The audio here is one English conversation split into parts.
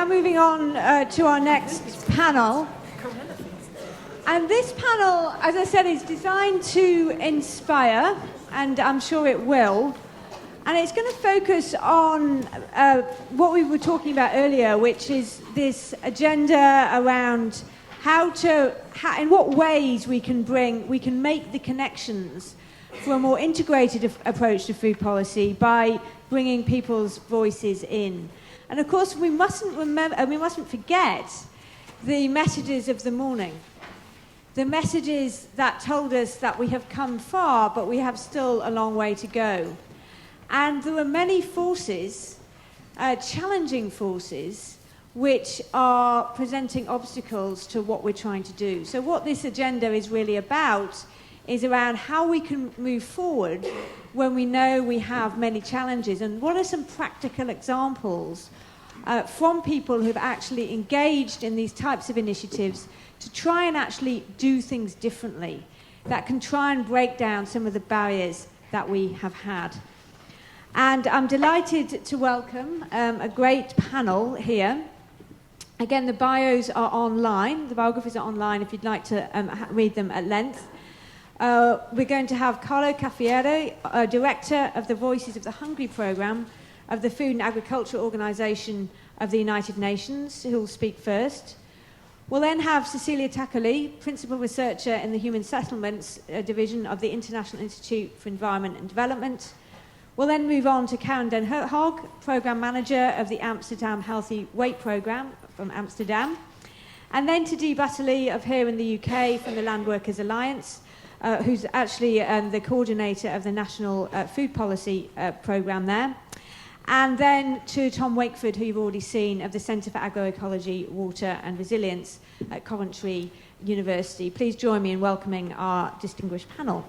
moving on to our next panel. And this panel, as I said, is designed to inspire, and I'm sure it will. And it's going to focus on what we were talking about earlier, which is this agenda around in what ways we can make the connections for a more integrated approach to food policy by bringing people's voices in. And of course, we mustn't forget the messages of the morning. The messages that told us that we have come far, but we have still a long way to go. And there are many forces, challenging forces, which are presenting obstacles to what we're trying to do. So what this agenda is really about is around how we can move forward when we know we have many challenges, and what are some practical examples from people who've actually engaged in these types of initiatives to try and actually do things differently, that can try and break down some of the barriers that we have had. And I'm delighted to welcome a great panel here. Again, the bios are online, the biographies are online if you'd like to read them at length. We're going to have Carlo Cafiero, Director of the Voices of the Hungry Programme of the Food and Agriculture Organization of the United Nations, who will speak first. We'll then have Cecilia Tacoli, Principal Researcher in the Human Settlements Division of the International Institute for Environment and Development. We'll then move on to Karen den Hertog, Programme Manager of the Amsterdam Healthy Weight Programme from Amsterdam. And then to Dee Butterly of here in the UK from the Land Workers Alliance, who's actually the coordinator of the National Food Policy Programme there. And then to Tom Wakeford, who you've already seen, of the Centre for Agroecology, Water and Resilience at Coventry University. Please join me in welcoming our distinguished panel.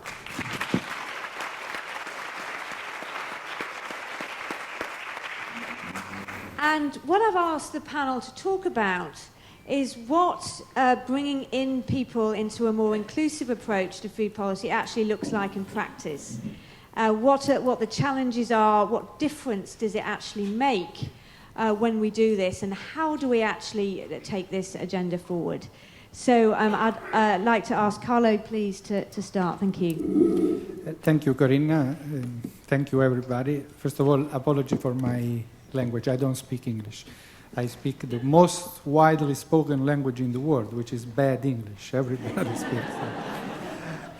And what I've asked the panel to talk about is what bringing in people into a more inclusive approach to food policy actually looks like in practice. What the challenges are, what difference does it actually make when we do this, and how do we actually take this agenda forward? So I'd like to ask Carlo, please, to start. Thank you. Thank you, Corinna. Thank you, everybody. First of all, apology for my language. I don't speak English. I speak the most widely spoken language in the world, which is bad English. Everybody speaks it.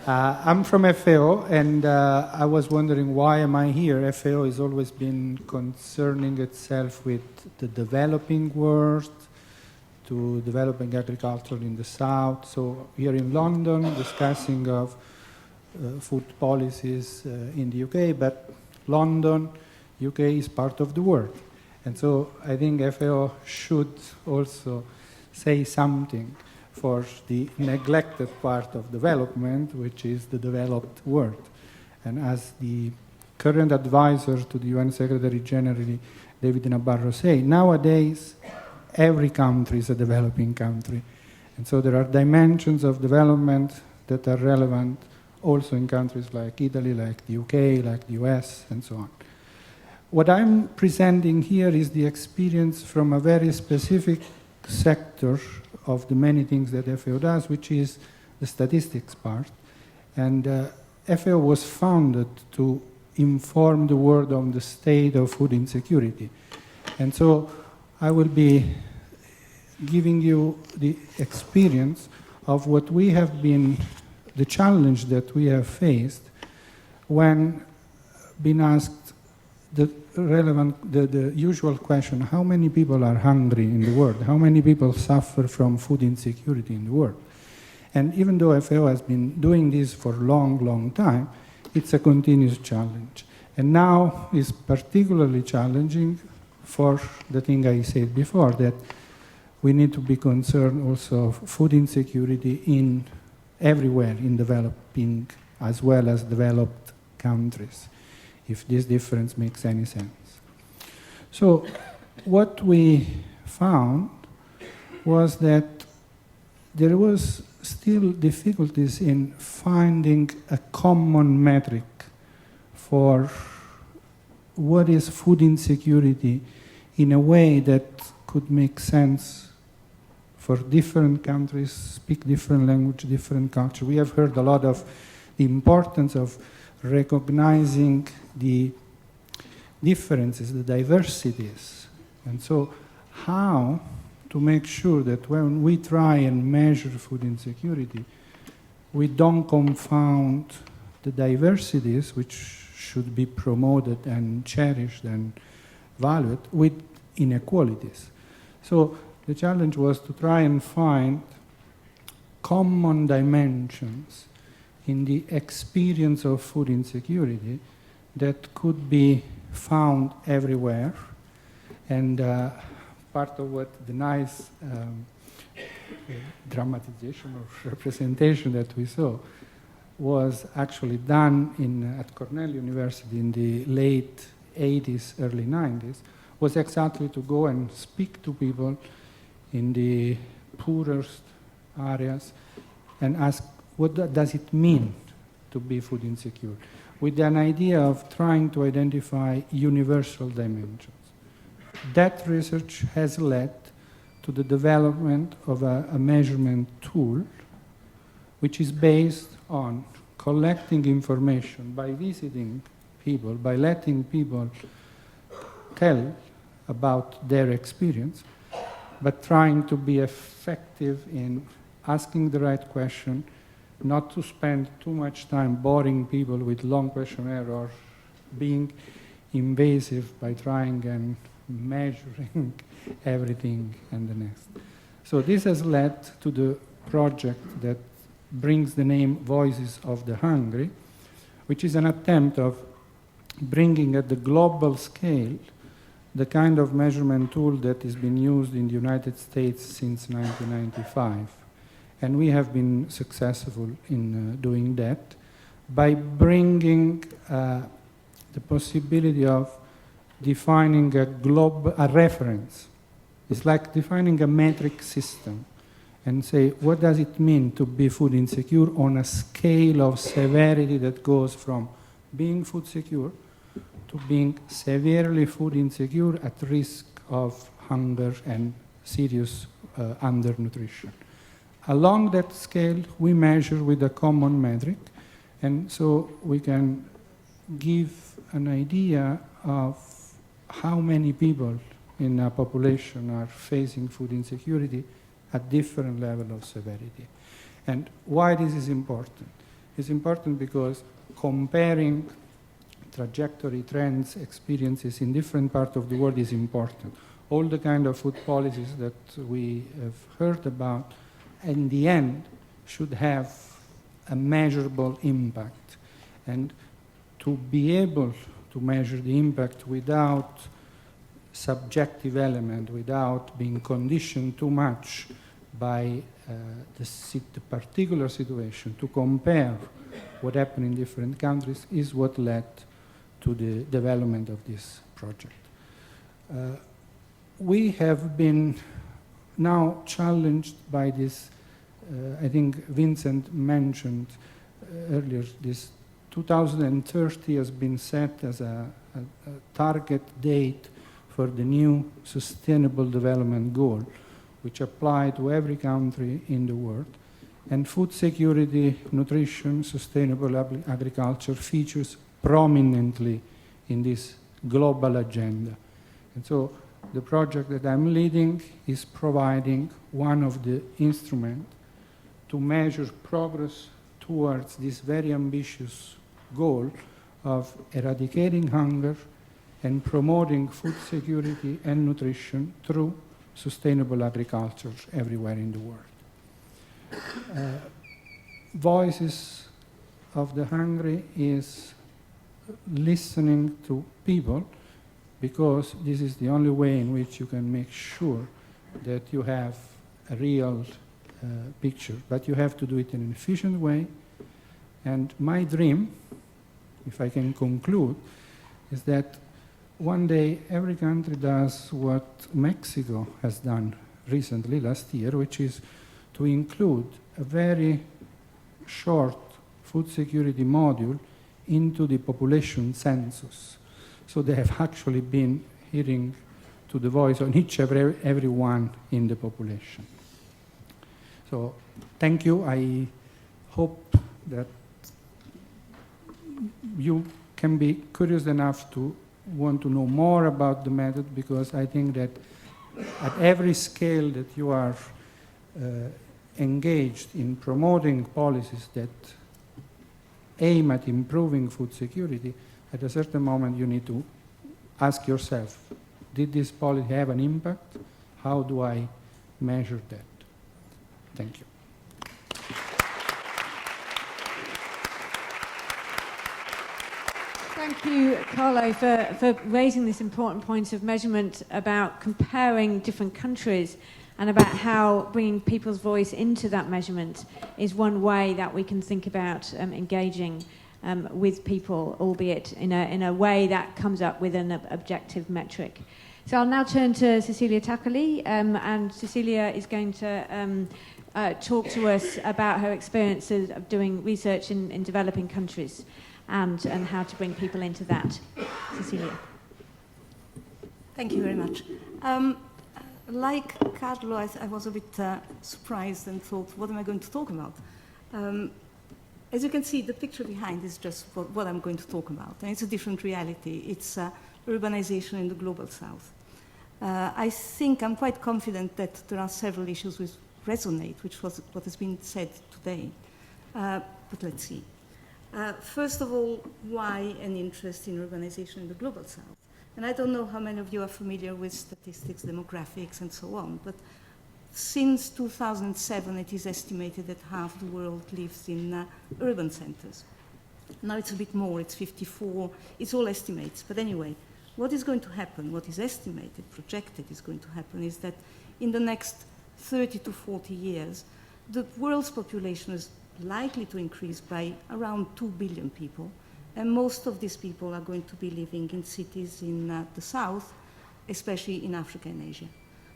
I'm from FAO, and I was wondering, why am I here? FAO has always been concerning itself with the developing world, to developing agriculture in the south. So here in London, discussing of food policies in the UK, but London, UK is part of the world. And so I think FAO should also say something for the neglected part of development, which is the developed world. And as the current advisor to the UN Secretary General, David Nabarro, say, nowadays every country is a developing country. And so there are dimensions of development that are relevant also in countries like Italy, like the UK, like the US, and so on. What I'm presenting here is the experience from a very specific sector of the many things that FAO does, which is the statistics part. And FAO was founded to inform the world on the state of food insecurity. And so I will be giving you the experience of what we have been, the challenge that we have faced when being asked the usual question, how many people are hungry in the world? How many people suffer from food insecurity in the world? And even though FAO has been doing this for a long, long time, it's a continuous challenge. And now it's particularly challenging for the thing I said before, that we need to be concerned also of food insecurity in everywhere, in developing as well as developed countries, if this difference makes any sense. So what we found was that there was still difficulties in finding a common metric for what is food insecurity in a way that could make sense for different countries, speak different language, different culture. We have heard a lot of the importance of recognizing the differences, the diversities. And so how to make sure that when we try and measure food insecurity, we don't confound the diversities, which should be promoted and cherished and valued, with inequalities. So the challenge was to try and find common dimensions in the experience of food insecurity that could be found everywhere. And part of what the nice dramatization or representation that we saw was actually done at Cornell University in the late 80s, early 90s, was exactly to go and speak to people in the poorest areas and ask, what does it mean to be food insecure? With an idea of trying to identify universal dimensions. That research has led to the development of a measurement tool which is based on collecting information by visiting people, by letting people tell about their experience, but trying to be effective in asking the right question, not to spend too much time boring people with long questionnaire or being invasive by trying and measuring everything and the next. So this has led to the project that brings the name Voices of the Hungry, which is an attempt of bringing at the global scale the kind of measurement tool that has been used in the United States since 1995. And we have been successful in doing that by bringing the possibility of defining a reference. It's like defining a metric system and say, what does it mean to be food insecure on a scale of severity that goes from being food secure to being severely food insecure at risk of hunger and serious undernutrition. Along that scale, we measure with a common metric, and so we can give an idea of how many people in a population are facing food insecurity at different level of severity. And why this is important? It's important because comparing trajectory, trends, experiences in different parts of the world is important. All the kind of food policies that we have heard about, in the end, should have a measurable impact. And to be able to measure the impact without subjective element, without being conditioned too much by the particular situation, to compare what happened in different countries, is what led to the development of this project. We have been now challenged by this, I think Vincent mentioned earlier, this 2030 has been set as a target date for the new Sustainable Development Goal, which apply to every country in the world. And food security, nutrition, sustainable agriculture features prominently in this global agenda. And so the project that I'm leading is providing one of the instruments to measure progress towards this very ambitious goal of eradicating hunger and promoting food security and nutrition through sustainable agriculture everywhere in the world. Voices of the Hungry is listening to people, because this is the only way in which you can make sure that you have a real picture. But you have to do it in an efficient way. And my dream, if I can conclude, is that one day every country does what Mexico has done recently, last year, which is to include a very short food security module into the population census. So they have actually been hearing to the voice of everyone in the population. So thank you. I hope that you can be curious enough to want to know more about the method, because I think that at every scale that you are engaged in promoting policies that aim at improving food security, at a certain moment you need to ask yourself, did this policy have an impact? How do I measure that? Thank you. Thank you, Carlo, for raising this important point of measurement about comparing different countries and about how bringing people's voice into that measurement is one way that we can think about engaging with people, albeit in a way that comes up with an objective metric. So I'll now turn to Cecilia Tacoli, and Cecilia is going to talk to us about her experiences of doing research in developing countries and how to bring people into that. Cecilia. Thank you very much. Like Carlo, I was a bit surprised and thought, what am I going to talk about? As you can see, the picture behind is just what I'm going to talk about. And it's a different reality. It's urbanization in the global south. I think I'm quite confident that there are several issues which resonate, which was what has been said today. But let's see. First of all, why an interest in urbanization in the global south? And I don't know how many of you are familiar with statistics, demographics, and so on, but since 2007, it is estimated that half the world lives in urban centers. Now it's a bit more, it's 54, it's all estimates. But anyway, what is going to happen, what is estimated, projected is going to happen, is that in the next 30 to 40 years, the world's population is likely to increase by around 2 billion people, and most of these people are going to be living in cities in the south, especially in Africa and Asia.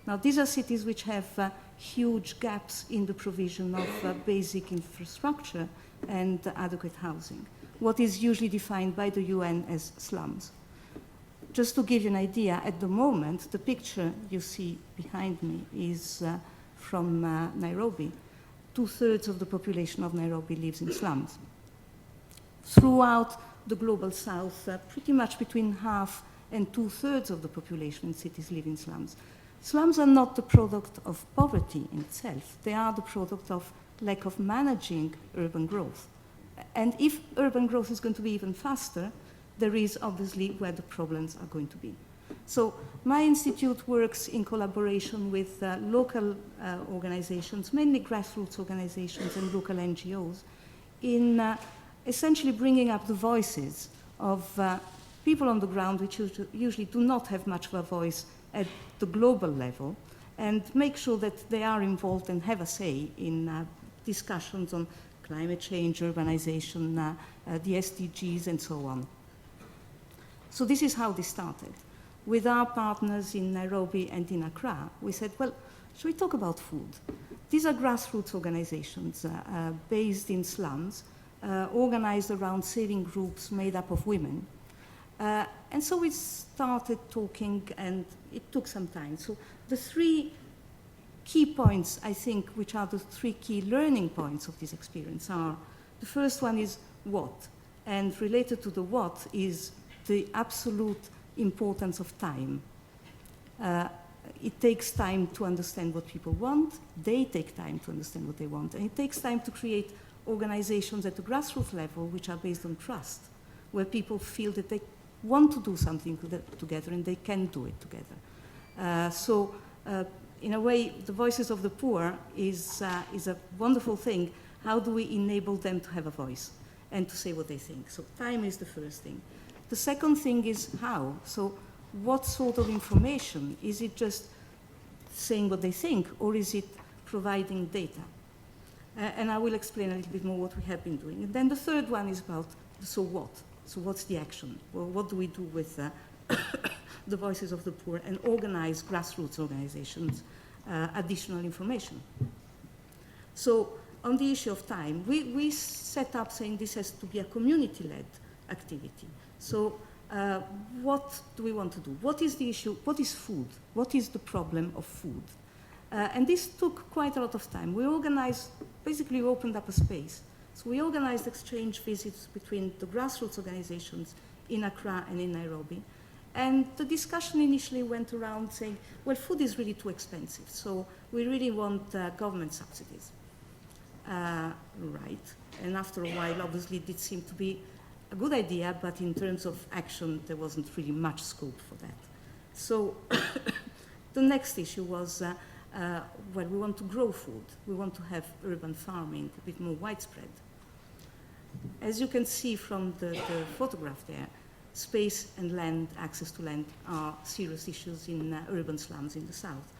Now, these are cities which have huge gaps in the provision of basic infrastructure and adequate housing, what is usually defined by the UN as slums. Just to give you an idea, at the moment, the picture you see behind me is from Nairobi. 2/3 of the population of Nairobi lives in slums. Throughout the global south, pretty much between half and 2/3 of the population in cities live in slums. Slums are not the product of poverty in itself. They are the product of lack of managing urban growth. And if urban growth is going to be even faster, there is obviously where the problems are going to be. So my institute works in collaboration with local organizations, mainly grassroots organizations and local NGOs, in essentially bringing up the voices of people on the ground which usually do not have much of a voice at the global level, and make sure that they are involved and have a say in discussions on climate change, urbanization, the SDGs, and so on. So this is how this started. With our partners in Nairobi and in Accra, we said, well, should we talk about food? These are grassroots organizations based in slums, organized around saving groups made up of women. And so we started talking, and it took some time. So the three key points, I think, which are the three key learning points of this experience are, the first one is what? And related to the what is the absolute importance of time. It takes time to understand what people want. They take time to understand what they want. And it takes time to create organizations at the grassroots level which are based on trust, where people feel that they want to do something together and they can do it together. So in a way, the voices of the poor is a wonderful thing. How do we enable them to have a voice and to say what they think? So time is the first thing. The second thing is how. So what sort of information? Is it just saying what they think, or is it providing data? And I will explain a little bit more what we have been doing. And then the third one is about the so what. So what's the action? Well, what do we do with the voices of the poor and organize grassroots organizations, additional information? So on the issue of time, we set up saying this has to be a community-led activity. So what do we want to do? What is the issue? What is food? What is the problem of food? And this took quite a lot of time. We organized, basically we opened up a space. So we organized exchange visits between the grassroots organizations in Accra and in Nairobi. And the discussion initially went around saying, well, food is really too expensive, so we really want government subsidies. Right. And after a while, obviously, it did seem to be a good idea, but in terms of action, there wasn't really much scope for that. So the next issue was, well, we want to grow food. We want to have urban farming a bit more widespread. As you can see from the photograph there, space and land, access to land, are serious issues in urban slums in the south.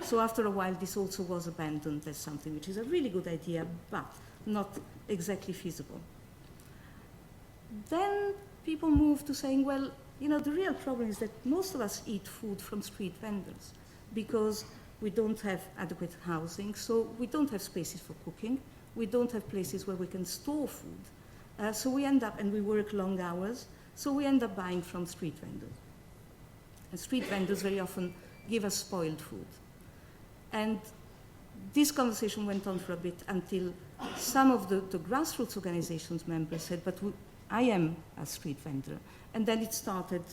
So after a while, this also was abandoned as something which is a really good idea, but not exactly feasible. Then people moved to saying, well, you know, the real problem is that most of us eat food from street vendors because we don't have adequate housing, so we don't have spaces for cooking, we don't have places where we can store food. So we end up, and we work long hours, so we end up buying from street vendors. And street vendors very often give us spoiled food. And this conversation went on for a bit until some of the grassroots organizations members said, but I am a street vendor. And then it started,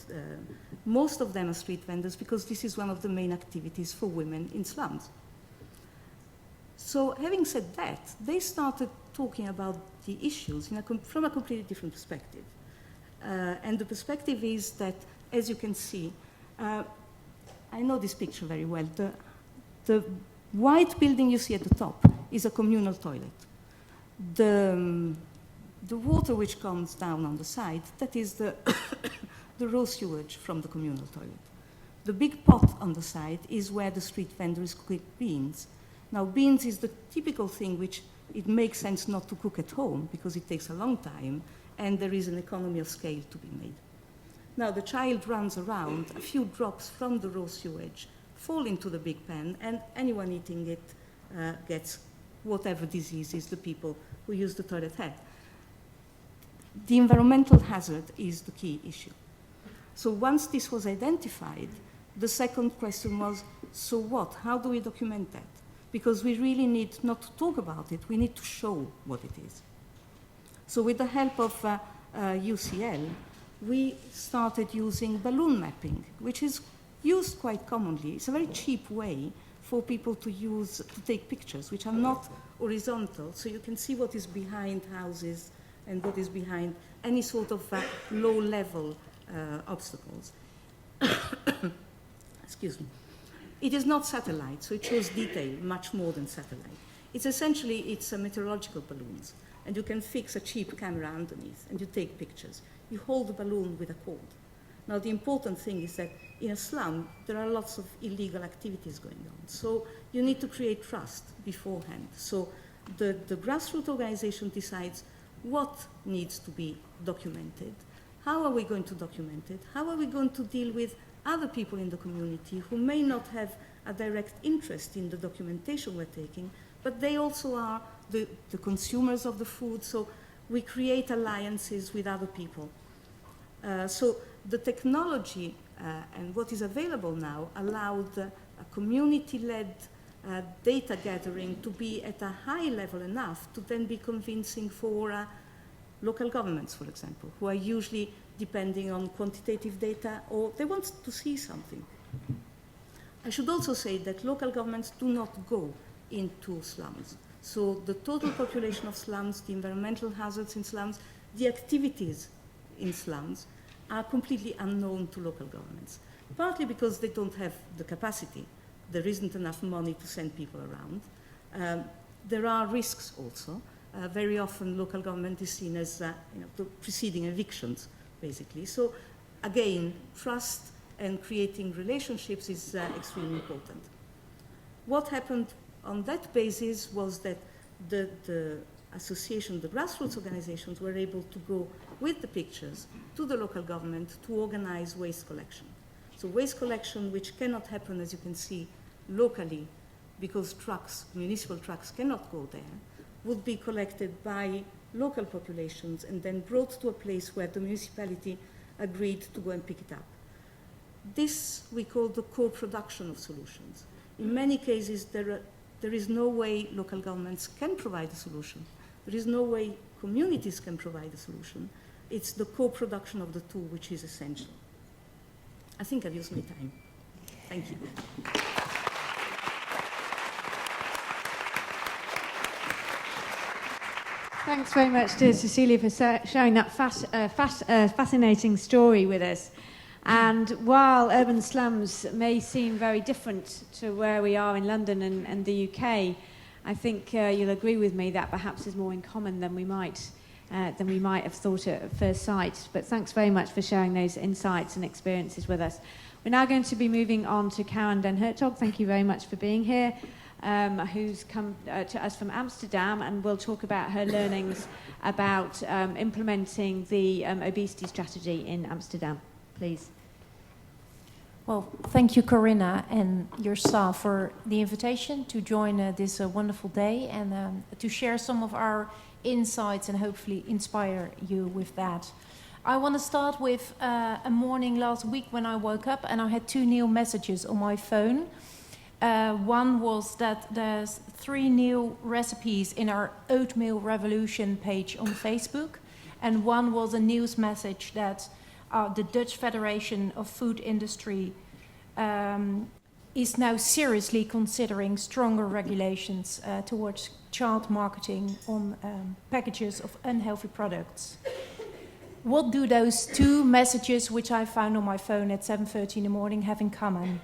most of them are street vendors because this is one of the main activities for women in slums. So having said that, they started talking about the issues from a completely different perspective. And the perspective is that, as you can see, I know this picture very well. The white building you see at the top is a communal toilet. The water which comes down on the side, that is the raw sewage from the communal toilet. The big pot on the side is where the street vendor is cooking beans. Now, beans is the typical thing which it makes sense not to cook at home because it takes a long time and there is an economy of scale to be made. Now, the child runs around, a few drops from the raw sewage fall into the big pan, and anyone eating it gets whatever diseases the people who use the toilet had. The environmental hazard is the key issue. So once this was identified, the second question was, so what? How do we document that? Because we really need not to talk about it, we need to show what it is. So with the help of UCL, we started using balloon mapping, which is used quite commonly. It's a very cheap way for people to take pictures, which are not horizontal, so you can see what is behind houses and what is behind any sort of low-level obstacles. Excuse me. It is not satellite, so it shows detail much more than satellite. It's meteorological balloons, and you can fix a cheap camera underneath, and you take pictures. You hold the balloon with a cord. Now, the important thing is that in a slum, there are lots of illegal activities going on. So you need to create trust beforehand. So the grassroots organization decides what needs to be documented, how are we going to document it, how are we going to deal with other people in the community who may not have a direct interest in the documentation we're taking, but they also are the consumers of the food, so we create alliances with other people. So the technology and what is available now allowed a community-led data gathering to be at a high level enough to then be convincing for local governments, for example, who are usually depending on quantitative data, or they want to see something. I should also say that local governments do not go into slums. So the total population of slums, the environmental hazards in slums, the activities in slums are completely unknown to local governments, partly because they don't have the capacity. There isn't enough money to send people around. There are risks also. Very often local government is seen as preceding evictions, basically. So again, trust and creating relationships is extremely important. What happened on that basis was that the association, the grassroots organizations were able to go with the pictures to the local government to organize waste collection. So waste collection, which cannot happen, as you can see, locally, because trucks, municipal trucks cannot go there, would be collected by local populations and then brought to a place where the municipality agreed to go and pick it up. This we call the co-production of solutions. In many cases, there is no way local governments can provide a solution. There is no way communities can provide a solution. It's the co-production of the two which is essential. I think I've used my time. Thank you. Thanks very much to Cecilia for sharing that fascinating story with us. And while urban slums may seem very different to where we are in London and the UK, I think you'll agree with me that perhaps is more in common than we might have thought at first sight. But thanks very much for sharing those insights and experiences with us. We're now going to be moving on to Karen den Hertog. Thank you very much for being here. Who's come to us from Amsterdam, and will talk about her learnings about implementing the obesity strategy in Amsterdam. Please. Well, thank you, Corinna, and your staff for the invitation to join this wonderful day and to share some of our insights and hopefully inspire you with that. I want to start with a morning last week when I woke up and I had 2 new messages on my phone. One was that there's 3 new recipes in our Oatmeal Revolution page on Facebook, and one was a news message that the Dutch Federation of Food Industry is now seriously considering stronger regulations towards child marketing on packages of unhealthy products. What do those 2 messages, which I found on my phone at 7:30 in the morning, have in common?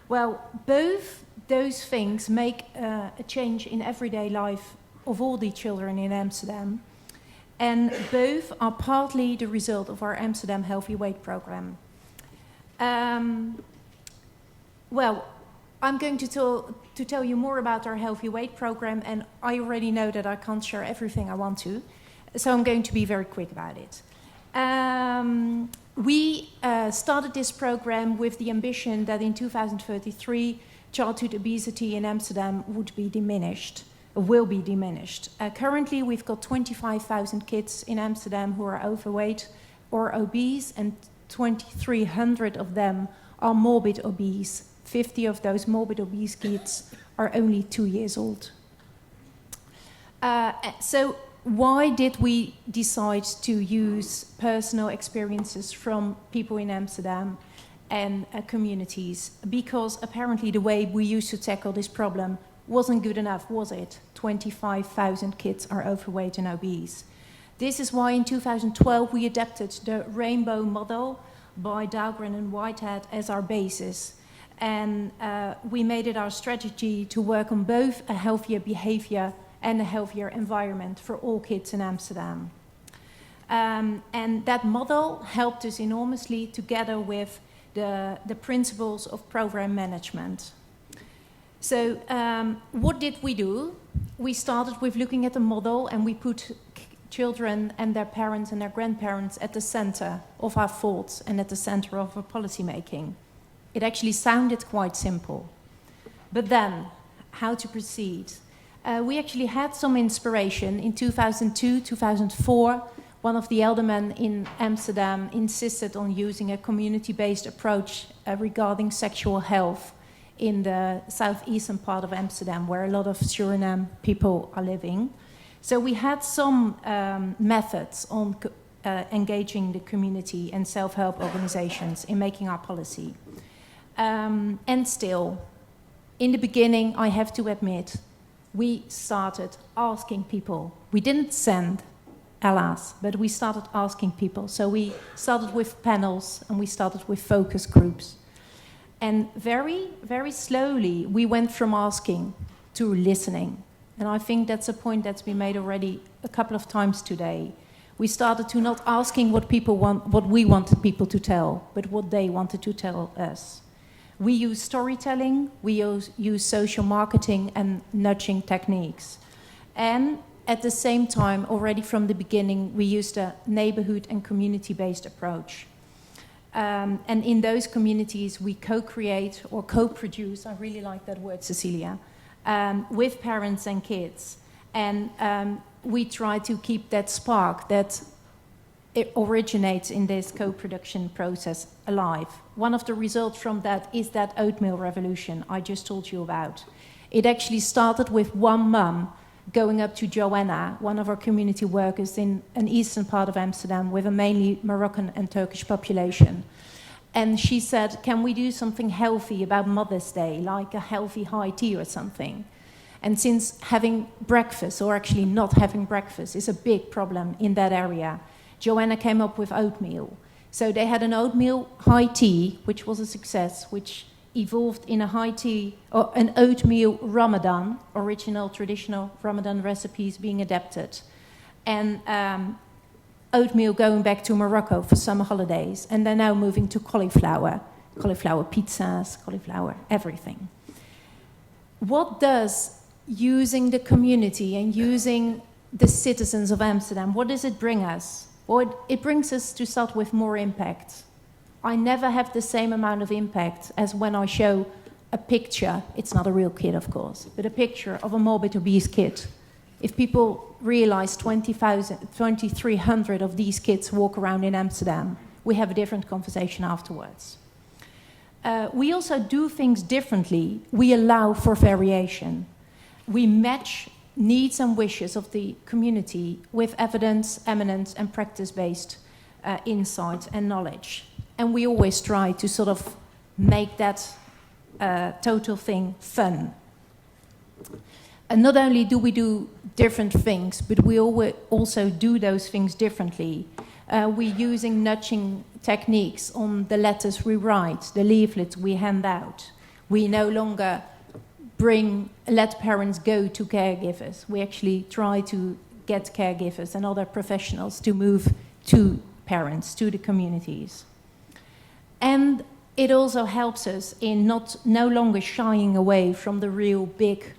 Well, both those things make a change in everyday life of all the children in Amsterdam, and both are partly the result of our Amsterdam Healthy Weight program. Well, I'm going to tell you more about our Healthy Weight program, and I already know that I can't share everything I want to, so I'm going to be very quick about it. We started this program with the ambition that in 2033, childhood obesity in Amsterdam will be diminished. Currently, we've got 25,000 kids in Amsterdam who are overweight or obese, and 2,300 of them are morbid obese. 50 of those morbid obese kids are only 2 years old. So why did we decide to use personal experiences from people in Amsterdam and communities? Because apparently the way we used to tackle this problem wasn't good enough, was it? 25,000 kids are overweight and obese. This is why in 2012 we adapted the rainbow model by Dahlgren and Whitehead as our basis. And we made it our strategy to work on both a healthier behavior and a healthier environment for all kids in Amsterdam. And that model helped us enormously together with the principles of program management. So what did we do? We started with looking at the model, and we put children and their parents and their grandparents at the center of our thoughts and at the center of our policy making. It actually sounded quite simple. But then, how to proceed? We actually had some inspiration. In 2002, 2004, one of the aldermen in Amsterdam insisted on using a community-based approach regarding sexual health in the southeastern part of Amsterdam, where a lot of Suriname people are living. So we had some methods on engaging the community and self-help organizations in making our policy. And still, in the beginning, I have to admit, we started asking people. We didn't send, alas, but we started asking people. So we started with panels and we started with focus groups. And very, very slowly, we went from asking to listening. And I think that's a point that's been made already a couple of times today. We started to not asking what people want, what we wanted people to tell, but what they wanted to tell us. We use storytelling, we use social marketing and nudging techniques. And at the same time, already from the beginning, we used a neighborhood and community-based approach. And in those communities, we co-create or co-produce, I really like that word, Cecilia, with parents and kids. And we try to keep that spark, that it originates in this co-production process alive. One of the results from that is that oatmeal revolution I just told you about. It actually started with one mum going up to Joanna, one of our community workers in an eastern part of Amsterdam with a mainly Moroccan and Turkish population. And she said, can we do something healthy about Mother's Day, like a healthy high tea or something? And since having breakfast, or actually not having breakfast, is a big problem in that area, Joanna came up with oatmeal. So they had an oatmeal high tea, which was a success, which evolved in a high tea, or an oatmeal Ramadan, original traditional Ramadan recipes being adapted. And oatmeal going back to Morocco for summer holidays. And they're now moving to cauliflower pizzas, cauliflower everything. What does using the community and using the citizens of Amsterdam, what does it bring us? Well, it brings us to start with more impact. I never have the same amount of impact as when I show a picture, it's not a real kid of course, but a picture of a morbid obese kid. If people realize 2,300 of these kids walk around in Amsterdam, we have a different conversation afterwards. We also do things differently. We allow for variation. We match needs and wishes of the community with evidence, eminence, and practice-based insight and knowledge. And we always try to sort of make that total thing fun. And not only do we do different things, but we also do those things differently. We're using nudging techniques on the letters we write, the leaflets we hand out. We no longer let parents go to caregivers. We actually try to get caregivers and other professionals to move to parents, to the communities. And it also helps us in no longer shying away from the real big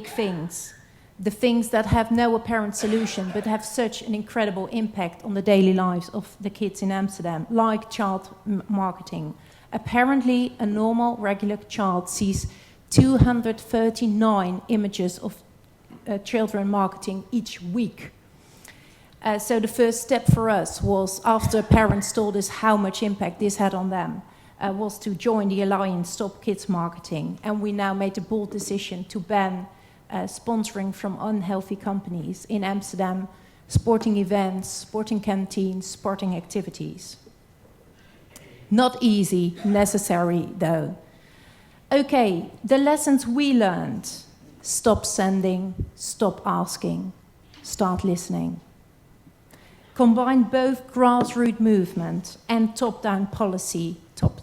things, the things that have no apparent solution but have such an incredible impact on the daily lives of the kids in Amsterdam, like child marketing. Apparently, a normal, regular child sees 239 images of children marketing each week. So the first step for us was, after parents told us how much impact this had on them, was to join the Alliance Stop Kids Marketing. And we now made the bold decision to ban sponsoring from unhealthy companies in Amsterdam, sporting events, sporting canteens, sporting activities. Not easy, necessary though. Okay, the lessons we learned. Stop sending, stop asking, start listening. Combine both grassroots movement and top-down policy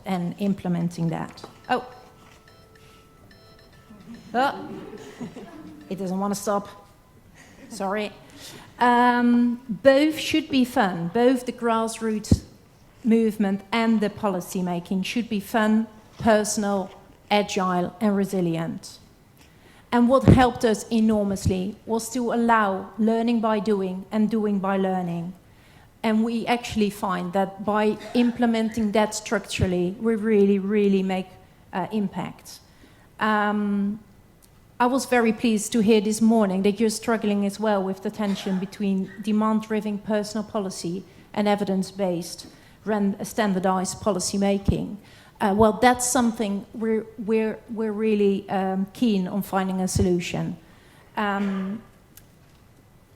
and implementing that. Oh, it doesn't want to stop. Sorry. Both should be fun. Both the grassroots movement and the policy making should be fun, personal, agile and resilient. And what helped us enormously was to allow learning by doing and doing by learning. And we actually find that by implementing that structurally, we really, really make impact. I was very pleased to hear this morning that you're struggling as well with the tension between demand-driven personal policy and evidence-based standardized policy making. Well, that's something we're really keen on finding a solution. And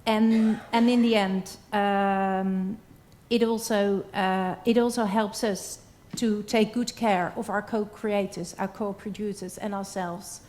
in the end, it also helps us to take good care of our co-creators, our co-producers, and ourselves.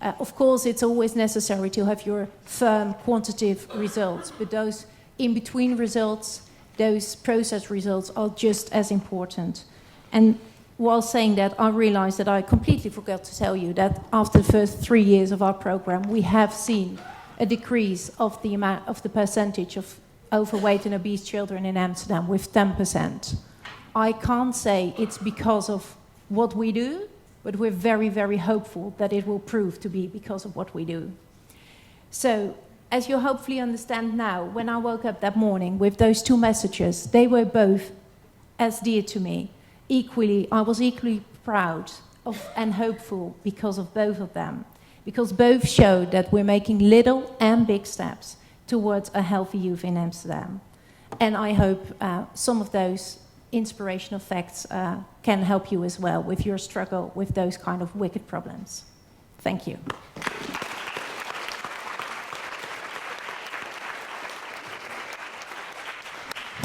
Of course, it's always necessary to have your firm quantitative results, but those in-between results, those process results are just as important. And while saying that, I realized that I completely forgot to tell you that after the first 3 years of our program, we have seen a decrease of the amount of the percentage of overweight and obese children in Amsterdam with 10%. I can't say it's because of what we do, but we're very, very hopeful that it will prove to be because of what we do. So, as you hopefully understand now, when I woke up that morning with those two messages, they were both as dear to me. I was equally proud of and hopeful because of both of them, because both showed that we're making little and big steps towards a healthy youth in Amsterdam. And I hope some of those inspirational facts can help you as well with your struggle with those kind of wicked problems. Thank you.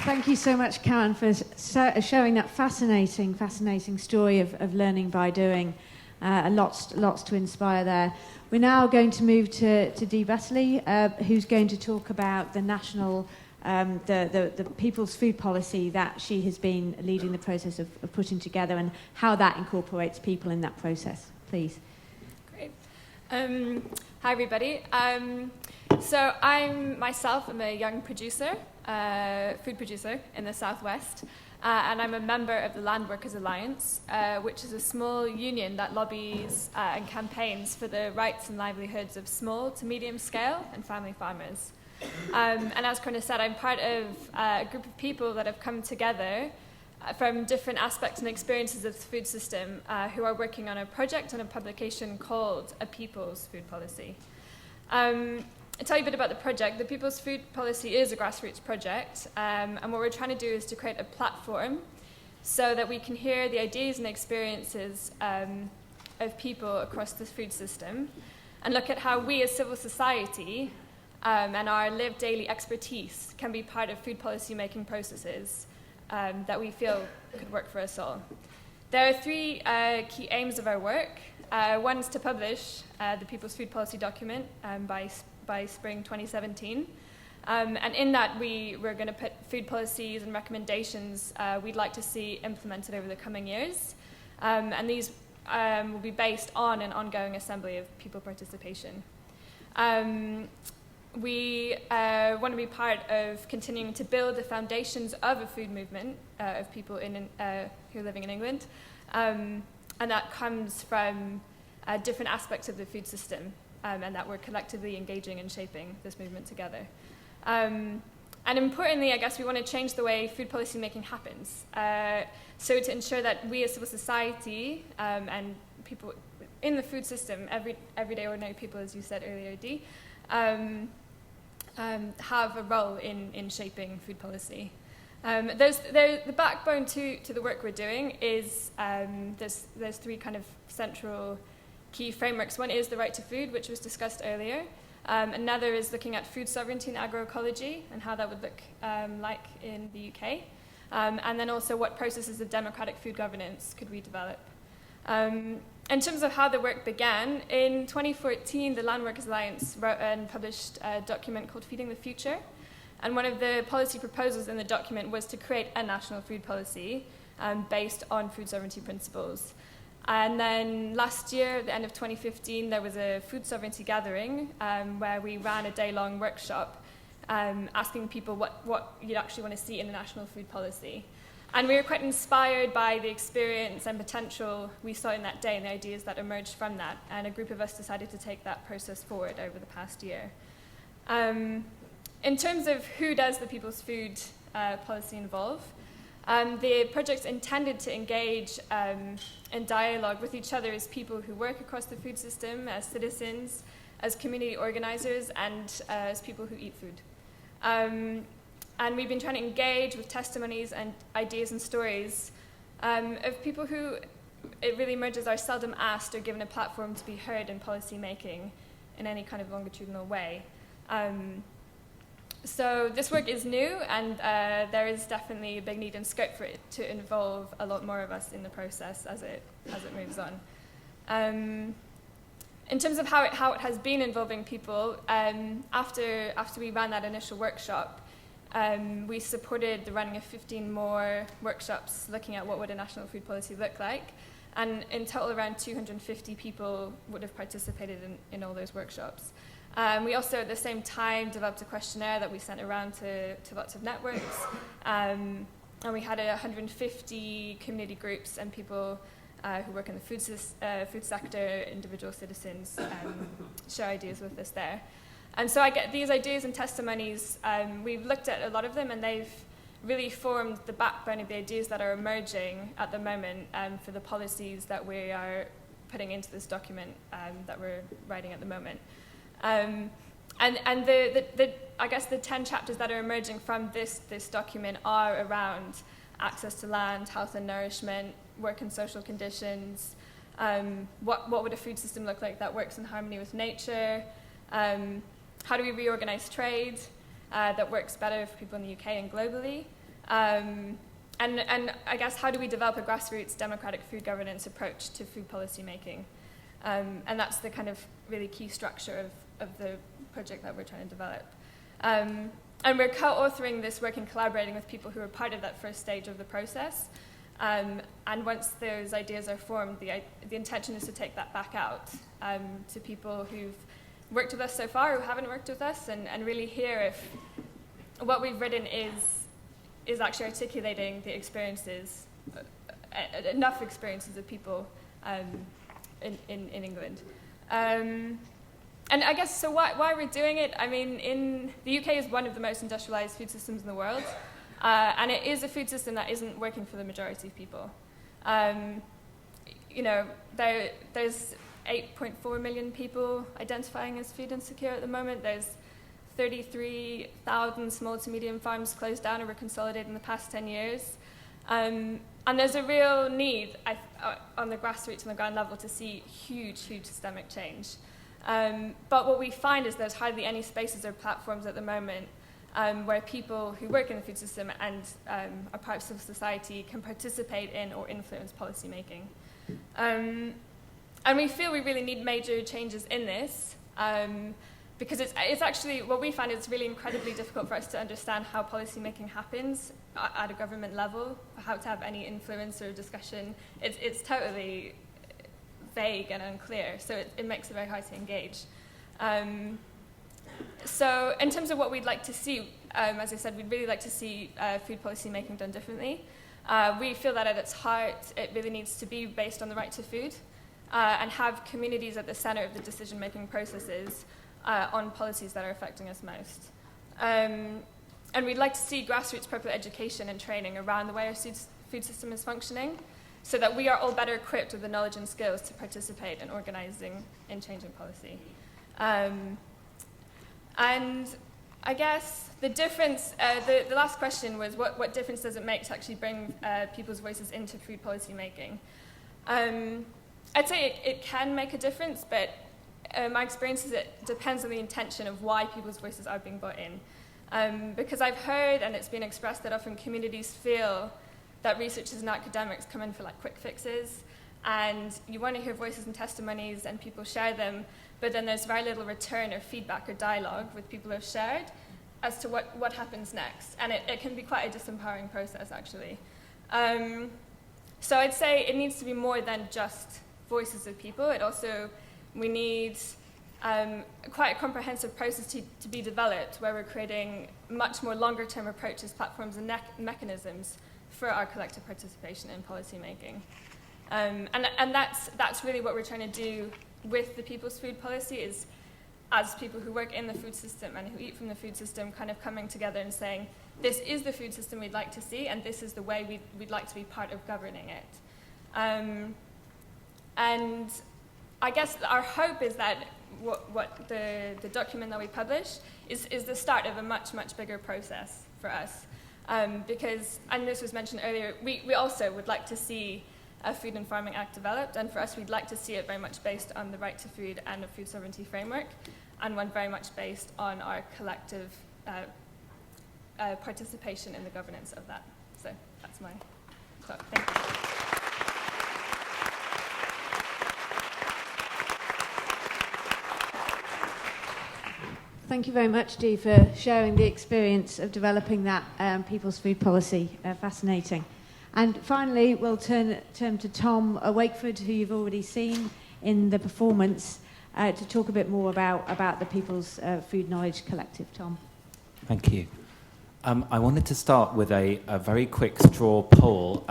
Thank you so much, Karen, for showing that fascinating story of learning by doing. Lots to inspire there. We're now going to move to Dee Butterly, who's going to talk about the national, the People's Food Policy that she has been leading the process of putting together and how that incorporates people in that process. Please. Great. Hi, everybody. So I'm a young producer, food producer in the Southwest, and I'm a member of the Land Workers Alliance, which is a small union that lobbies and campaigns for the rights and livelihoods of small to medium scale and family farmers. And as Corinna said, I'm part of a group of people that have come together from different aspects and experiences of the food system who are working on a project and a publication called A People's Food Policy. I'll tell you a bit about the project. The People's Food Policy is a grassroots project, and what we're trying to do is to create a platform so that we can hear the ideas and experiences of people across the food system and look at how we as civil society and our lived daily expertise can be part of food policy making processes that we feel could work for us all. There are three key aims of our work. One is to publish the People's Food Policy document by spring 2017. And in that, we're going to put food policies and recommendations we'd like to see implemented over the coming years. And these will be based on an ongoing assembly of people participation. We want to be part of continuing to build the foundations of a food movement of people who are living in England. And that comes from different aspects of the food system. And that we're collectively engaging and shaping this movement together. And importantly, I guess we want to change the way food policy making happens. So to ensure that we as civil society and people in the food system, everyday ordinary people, as you said earlier, Dee, have a role in shaping food policy. The backbone to the work we're doing is there's three kind of central key frameworks. One is the right to food, which was discussed earlier. Another is looking at food sovereignty and agroecology and how that would look like in the UK. And then also what processes of democratic food governance could we develop. In terms of how the work began, in 2014, the Land Workers Alliance wrote and published a document called Feeding the Future. And one of the policy proposals in the document was to create a national food policy based on food sovereignty principles. And then last year, at the end of 2015, there was a food sovereignty gathering where we ran a day-long workshop asking people what you'd actually want to see in the national food policy. And we were quite inspired by the experience and potential we saw in that day and the ideas that emerged from that. And a group of us decided to take that process forward over the past year. In terms of who does the People's Food Policy involve, the project's intended to engage in dialogue with each other as people who work across the food system, as citizens, as community organizers, and as people who eat food. And we've been trying to engage with testimonies and ideas and stories of people who, it really emerges, are seldom asked or given a platform to be heard in policy making in any kind of longitudinal way. So this work is new, and there is definitely a big need and scope for it to involve a lot more of us in the process as it moves on. In terms of how it has been involving people, after we ran that initial workshop, we supported the running of 15 more workshops looking at what would a national food policy look like. And in total, around 250 people would have participated in all those workshops. We also, at the same time, developed a questionnaire that we sent around to lots of networks. And we had 150 community groups and people who work in the food sector, individual citizens, share ideas with us there. And so I get these ideas and testimonies. We've looked at a lot of them, and they've really formed the backbone of the ideas that are emerging at the moment for the policies that we are putting into this document that we're writing at the moment. And I guess the 10 chapters that are emerging from this document are around access to land, health and nourishment, work and social conditions, what would a food system look like that works in harmony with nature, how do we reorganize trade that works better for people in the UK and globally, and I guess how do we develop a grassroots democratic food governance approach to food policy making. And that's the kind of really key structure of the project that we're trying to develop. And we're co-authoring this work and collaborating with people who are part of that first stage of the process. And once those ideas are formed, the intention is to take that back out to people who've worked with us so far, who haven't worked with us, and really hear if what we've written is actually articulating the experiences, enough experiences of people in England. And I guess, so why we're doing it, I mean, the UK is one of the most industrialized food systems in the world, and it is a food system that isn't working for the majority of people. You know, there's 8.4 million people identifying as food insecure at the moment. There's 33,000 small to medium farms closed down or were consolidated in the past 10 years. And there's a real need on the grassroots and the ground level to see huge systemic change. But what we find is there's hardly any spaces or platforms at the moment where people who work in the food system and are part of civil society can participate in or influence policy making. And we feel we really need major changes in this because it's actually, what we find is really incredibly difficult for us to understand how policy making happens at a government level, how to have any influence or discussion. It's totally vague and unclear, so it makes it very hard to engage. So in terms of what we'd like to see, as I said, we'd really like to see food policy making done differently. We feel that at its heart, it really needs to be based on the right to food and have communities at the center of the decision-making processes on policies that are affecting us most. And we'd like to see grassroots proper education and training around the way our food system is functioning, so that we are all better equipped with the knowledge and skills to participate in organizing and changing policy. And I guess the difference, the last question was what difference does it make to actually bring people's voices into food policy making? I'd say it can make a difference, but my experience is it depends on the intention of why people's voices are being brought in. Because I've heard, and it's been expressed, that often communities feel that researchers and academics come in for like quick fixes, and you want to hear voices and testimonies and people share them, but then there's very little return or feedback or dialogue with people who have shared as to what happens next. And it can be quite a disempowering process, actually. So I'd say it needs to be more than just voices of people. We need quite a comprehensive process to be developed, where we're creating much more longer-term approaches, platforms, and mechanisms for our collective participation in policy making. And that's really what we're trying to do with the People's Food Policy, is as people who work in the food system and who eat from the food system kind of coming together and saying, this is the food system we'd like to see, and this is the way we'd like to be part of governing it. And I guess our hope is that what the document that we publish is the start of a much bigger process for us. Because, and this was mentioned earlier, we also would like to see a Food and Farming Act developed, and for us we'd like to see it very much based on the right to food and a food sovereignty framework, and one very much based on our collective participation in the governance of that. So that's my talk. Thank you. Thank you very much, Dee, for sharing the experience of developing that People's Food Policy. Fascinating. And finally, we'll turn to Tom Wakeford, who you've already seen in the performance, to talk a bit more about the People's Food Knowledge Collective. Tom. Thank you. I wanted to start with a very quick straw poll.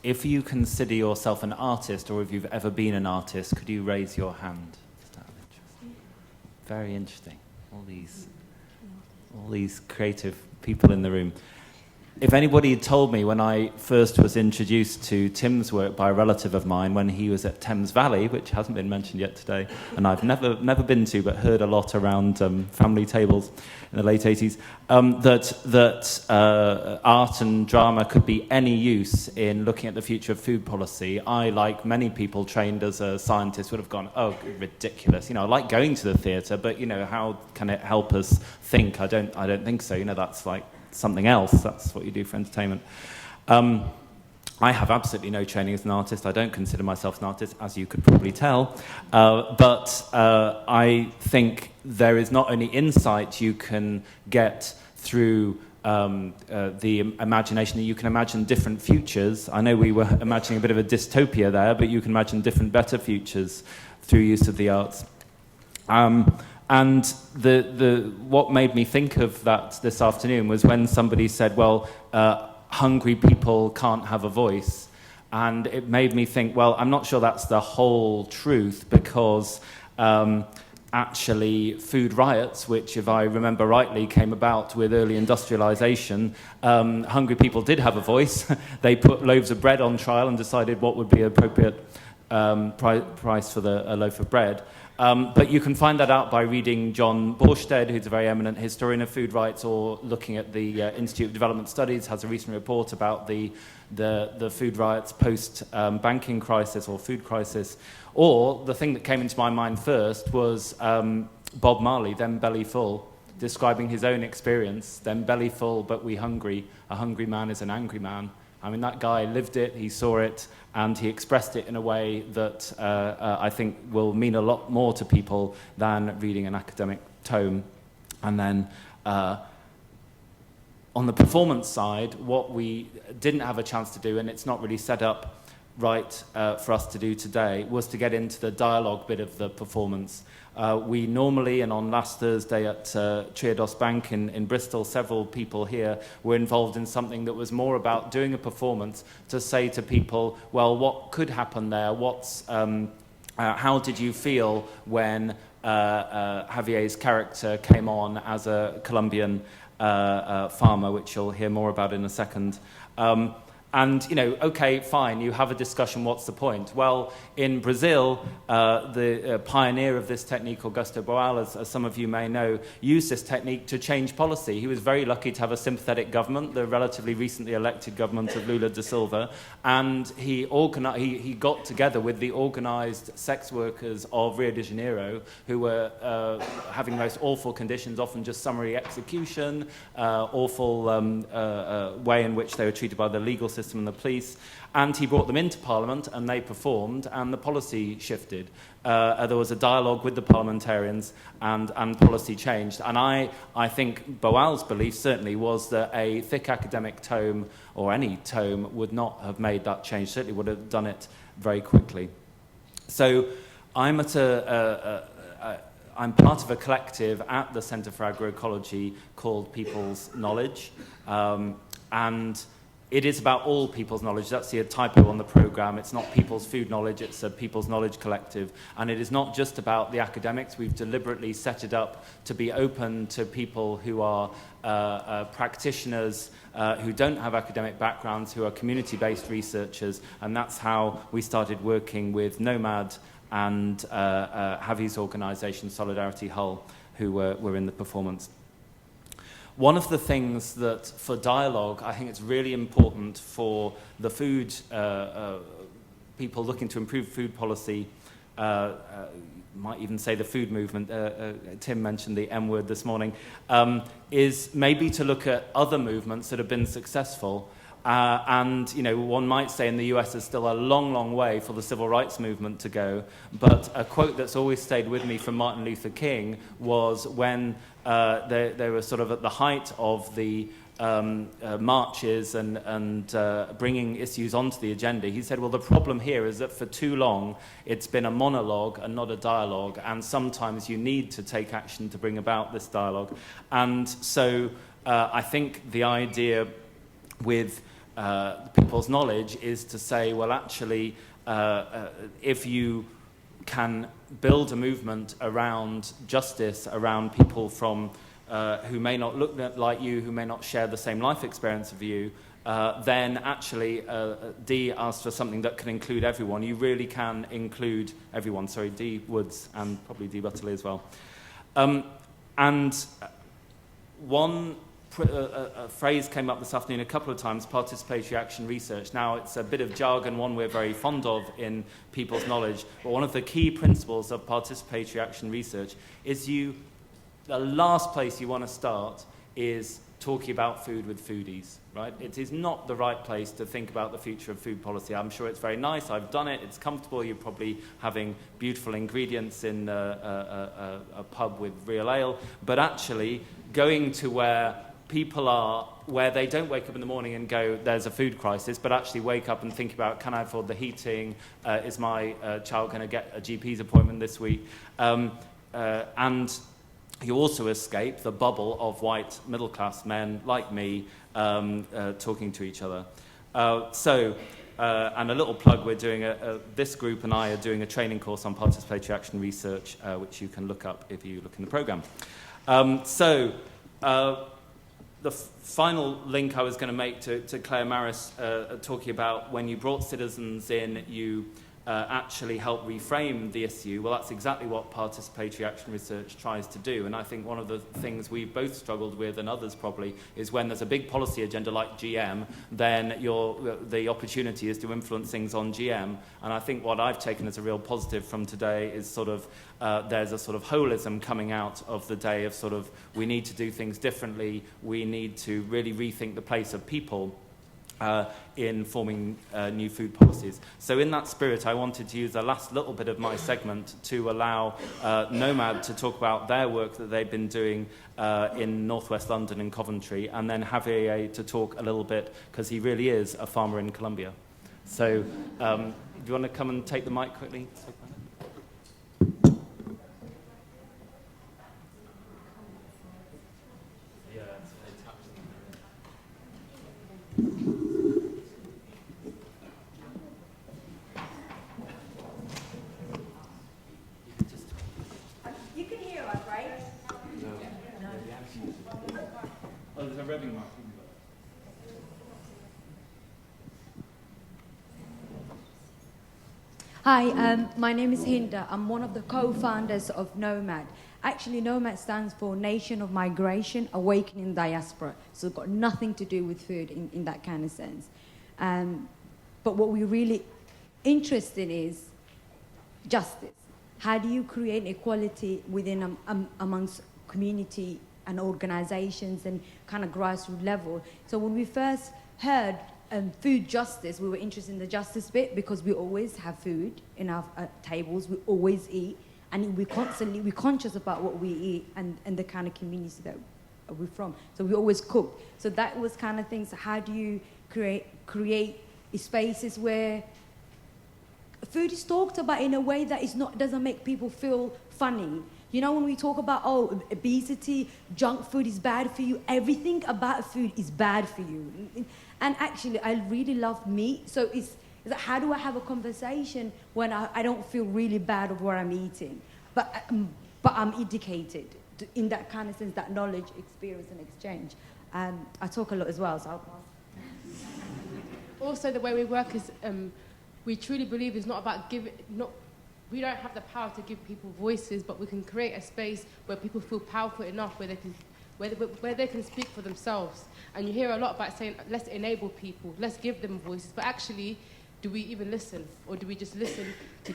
If you consider yourself an artist, or if you've ever been an artist, could you raise your hand? Just out of interest. Very interesting. All these creative people in the room. if anybody had told me when I first was introduced to Tim's work by a relative of mine when he was at Thames Valley, which hasn't been mentioned yet today, and I've never been to, but heard a lot around family tables in the late 80s, that art and drama could be any use in looking at the future of food policy, I, like many people trained as a scientist, would have gone, oh, ridiculous. I like going to the theatre, but, how can it help us think? I don't think so. That's like something else. That's what you do for entertainment. I have absolutely no training as an artist. I don't consider myself an artist, as you could probably tell. But I think there is not only insight you can get through the imagination, that you can imagine different futures. I know we were imagining a bit of a dystopia there, but you can imagine different, better futures through use of the arts. And what made me think of that this afternoon was when somebody said, well, hungry people can't have a voice. And it made me think, well, I'm not sure that's the whole truth, because actually food riots, which, if I remember rightly, came about with early industrialization, hungry people did have a voice. They put loaves of bread on trial and decided what would be appropriate price for a loaf of bread. But you can find that out by reading John Borsted, who's a very eminent historian of food rights, or looking at the Institute of Development Studies, has a recent report about the food riots post-banking crisis or food crisis. Or the thing that came into my mind first was Bob Marley, Them Belly Full, describing his own experience. Them belly full, but we hungry. A hungry man is an angry man. I mean, that guy lived it, he saw it, and he expressed it in a way that I think will mean a lot more to people than reading an academic tome. And then on the performance side, what we didn't have a chance to do, and it's not really set up right for us to do today, was to get into the dialogue bit of the performance. We normally, and on last Thursday at Triodos Bank in Bristol, several people here were involved in something that was more about doing a performance to say to people, well, what could happen there? How did you feel when Javier's character came on as a Colombian farmer, which you'll hear more about in a second? And, okay, fine, you have a discussion, what's the point? Well, in Brazil, the pioneer of this technique, Augusto Boal, as some of you may know, used this technique to change policy. He was very lucky to have a sympathetic government, the relatively recently elected government of Lula da Silva, and he got together with the organized sex workers of Rio de Janeiro, who were having the most awful conditions, often just summary execution, awful way in which they were treated by the legal system and the police, and he brought them into Parliament and they performed and the policy shifted. There was a dialogue with the parliamentarians and policy changed. And I think Boal's belief certainly was that a thick academic tome or any tome would not have made that change, certainly would have done it very quickly. So I'm at I'm part of a collective at the Centre for Agroecology called People's Knowledge, and it is about all people's knowledge. That's the typo on the programme. It's not people's food knowledge, it's a people's knowledge collective. And it is not just about the academics. We've deliberately set it up to be open to people who are practitioners, who don't have academic backgrounds, who are community-based researchers. And that's how we started working with Nomad and Javier's organisation, Solidarity Hull, who were in the performance. One of the things that, for dialogue, I think it's really important for the food people looking to improve food policy, might even say the food movement, Tim mentioned the M word this morning, is maybe to look at other movements that have been successful. And, one might say in the US there's still a long, long way for the civil rights movement to go. But a quote that's always stayed with me from Martin Luther King was when they were sort of at the height of the marches and bringing issues onto the agenda. He said, well, the problem here is that for too long it's been a monologue and not a dialogue. And sometimes you need to take action to bring about this dialogue. And so I think the idea with people's knowledge is to say, well, actually, if you can build a movement around justice, around people from who may not look like you, who may not share the same life experience of you, then actually Dee asked for something that can include everyone. You really can include everyone. Sorry, Dee Woods and probably Dee Butterly as well. And one phrase came up this afternoon a couple of times, participatory action research. Now, it's a bit of jargon, one we're very fond of in people's knowledge, but one of the key principles of participatory action research is the last place you want to start is talking about food with foodies, right? It is not the right place to think about the future of food policy. I'm sure it's very nice, I've done it, it's comfortable, you're probably having beautiful ingredients in a pub with real ale, but actually going to where people are, where they don't wake up in the morning and go, there's a food crisis, but actually wake up and think about, can I afford the heating? Is my child going to get a GP's appointment this week? And you also escape the bubble of white middle-class men like me talking to each other. And a little plug, we're doing this group and I are doing a training course on participatory action research, which you can look up if you look in the programme. The final link I was going to make to Claire Maris talking about when you brought citizens in, you actually help reframe the issue. Well, that's exactly what participatory action research tries to do. And I think one of the things we've both struggled with, and others probably, is when there's a big policy agenda like GM, then the opportunity is to influence things on GM. And I think what I've taken as a real positive from today is sort of there's a sort of holism coming out of the day of sort of we need to do things differently, we need to really rethink the place of people in forming new food policies. So in that spirit, I wanted to use the last little bit of my segment to allow Nomad to talk about their work that they've been doing in northwest London and Coventry, and then Javier to talk a little bit, because he really is a farmer in Colombia. So do you want to come and take the mic quickly? Hi, my name is Hinda. I'm one of the co-founders of Nomad. Actually, Nomad stands for Nation of Migration, Awakening Diaspora. So it's got nothing to do with food in that kind of sense. But what we're really interested in is justice. How do you create equality within amongst community and organizations and kind of grassroots level? So when we first heard food justice, we were interested in the justice bit because we always have food in our tables, we always eat, and we're conscious about what we eat and the kind of community that we're from. So we always cook. So that was kind of things, how do you create spaces where food is talked about in a way that doesn't make people feel funny. You know, when we talk about, obesity, junk food is bad for you, everything about food is bad for you. And actually, I really love meat. So it's like, how do I have a conversation when I don't feel really bad of what I'm eating? But I'm educated in that kind of sense, that knowledge, experience, and exchange. I talk a lot as well, so I'll pass. Also, the way we work is we truly believe it's not about we don't have the power to give people voices, but we can create a space where people feel powerful enough where they can speak for themselves. And you hear a lot about saying, let's enable people, let's give them voices. But actually, do we even listen? Or do we just listen to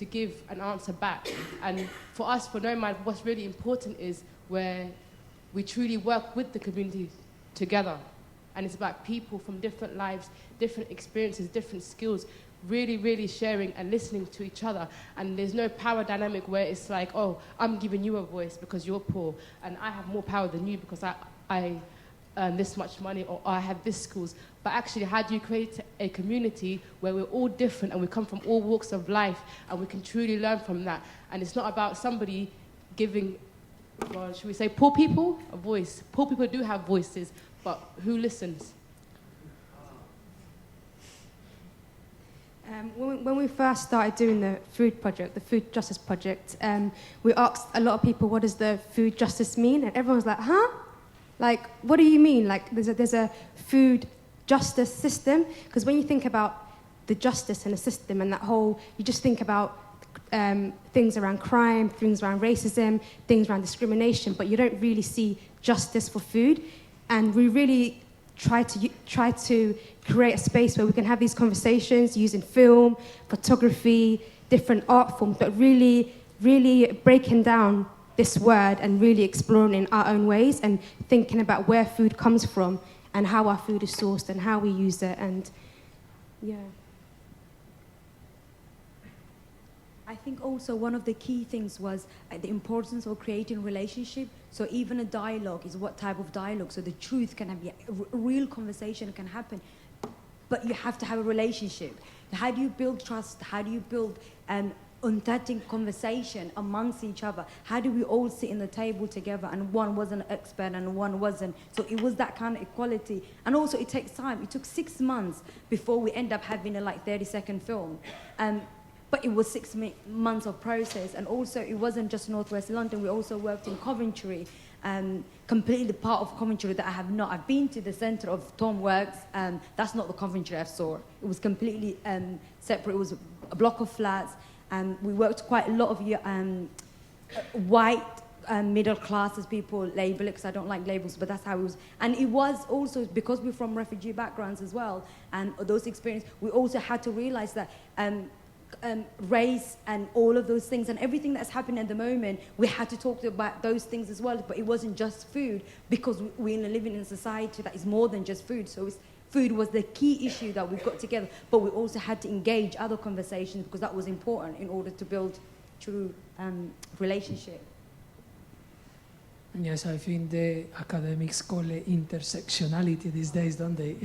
give an answer back? And for us, for Nomad, what's really important is where we truly work with the community together. And it's about people from different lives, different experiences, different skills, really, really sharing and listening to each other. And there's no power dynamic where it's like, I'm giving you a voice because you're poor, and I have more power than you because I earn this much money, or I have this skills. But actually, how do you create a community where we're all different and we come from all walks of life and we can truly learn from that? And it's not about somebody giving, should we say, poor people a voice. Poor people do have voices, but who listens? When we first started doing the food project, the food justice project, we asked a lot of people, what does the food justice mean? And everyone was like, huh? Like, what do you mean? Like, there's a food justice system? Because when you think about the justice and the system and that whole, you just think about things around crime, things around racism, things around discrimination, but you don't really see justice for food. And we really try to create a space where we can have these conversations using film, photography, different art forms, but really, really breaking down this word and really exploring in our own ways and thinking about where food comes from and how our food is sourced and how we use it. And yeah. I think also one of the key things was the importance of creating relationship. So even a dialogue is what type of dialogue. So the truth can have, a real conversation can happen, but you have to have a relationship. How do you build trust? How do you build authentic conversation amongst each other? How do we all sit in the table together and one wasn't an expert and one wasn't? So it was that kind of equality. And also it takes time. It took 6 months before we end up having a 30-second film. But it was 6 months of process. And also it wasn't just Northwest London. We also worked in Coventry, completely part of Coventry that I have not. I've been to the centre of Tom Works. That's not the Coventry I saw. It was completely separate. It was a block of flats. We worked quite a lot of white middle class, as people label it, because I don't like labels, but that's how it was. And it was also, because we're from refugee backgrounds as well, and those experiences, we also had to realise that race and all of those things and everything that's happening at the moment, we had to talk about those things as well. But it wasn't just food, because we're living in a society that is more than just food. So food was the key issue that we got together, but we also had to engage other conversations because that was important in order to build true relationship. Yes, I think the academics call it intersectionality these days, don't they?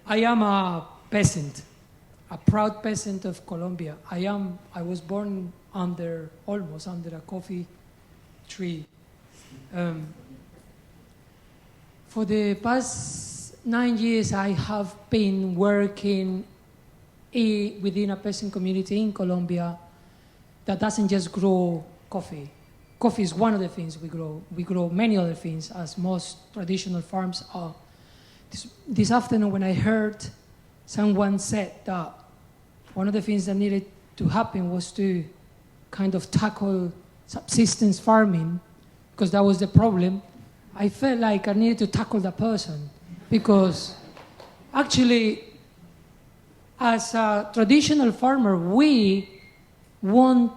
I am a peasant, a proud peasant of Colombia. I was born almost under a coffee tree. For the past 9 years, I have been working within a peasant community in Colombia that doesn't just grow coffee. Coffee is one of the things we grow. We grow many other things, as most traditional farms are. This afternoon, when I heard someone said that one of the things that needed to happen was to kind of tackle subsistence farming, because that was the problem, I felt like I needed to tackle that person. Because actually, as a traditional farmer, we want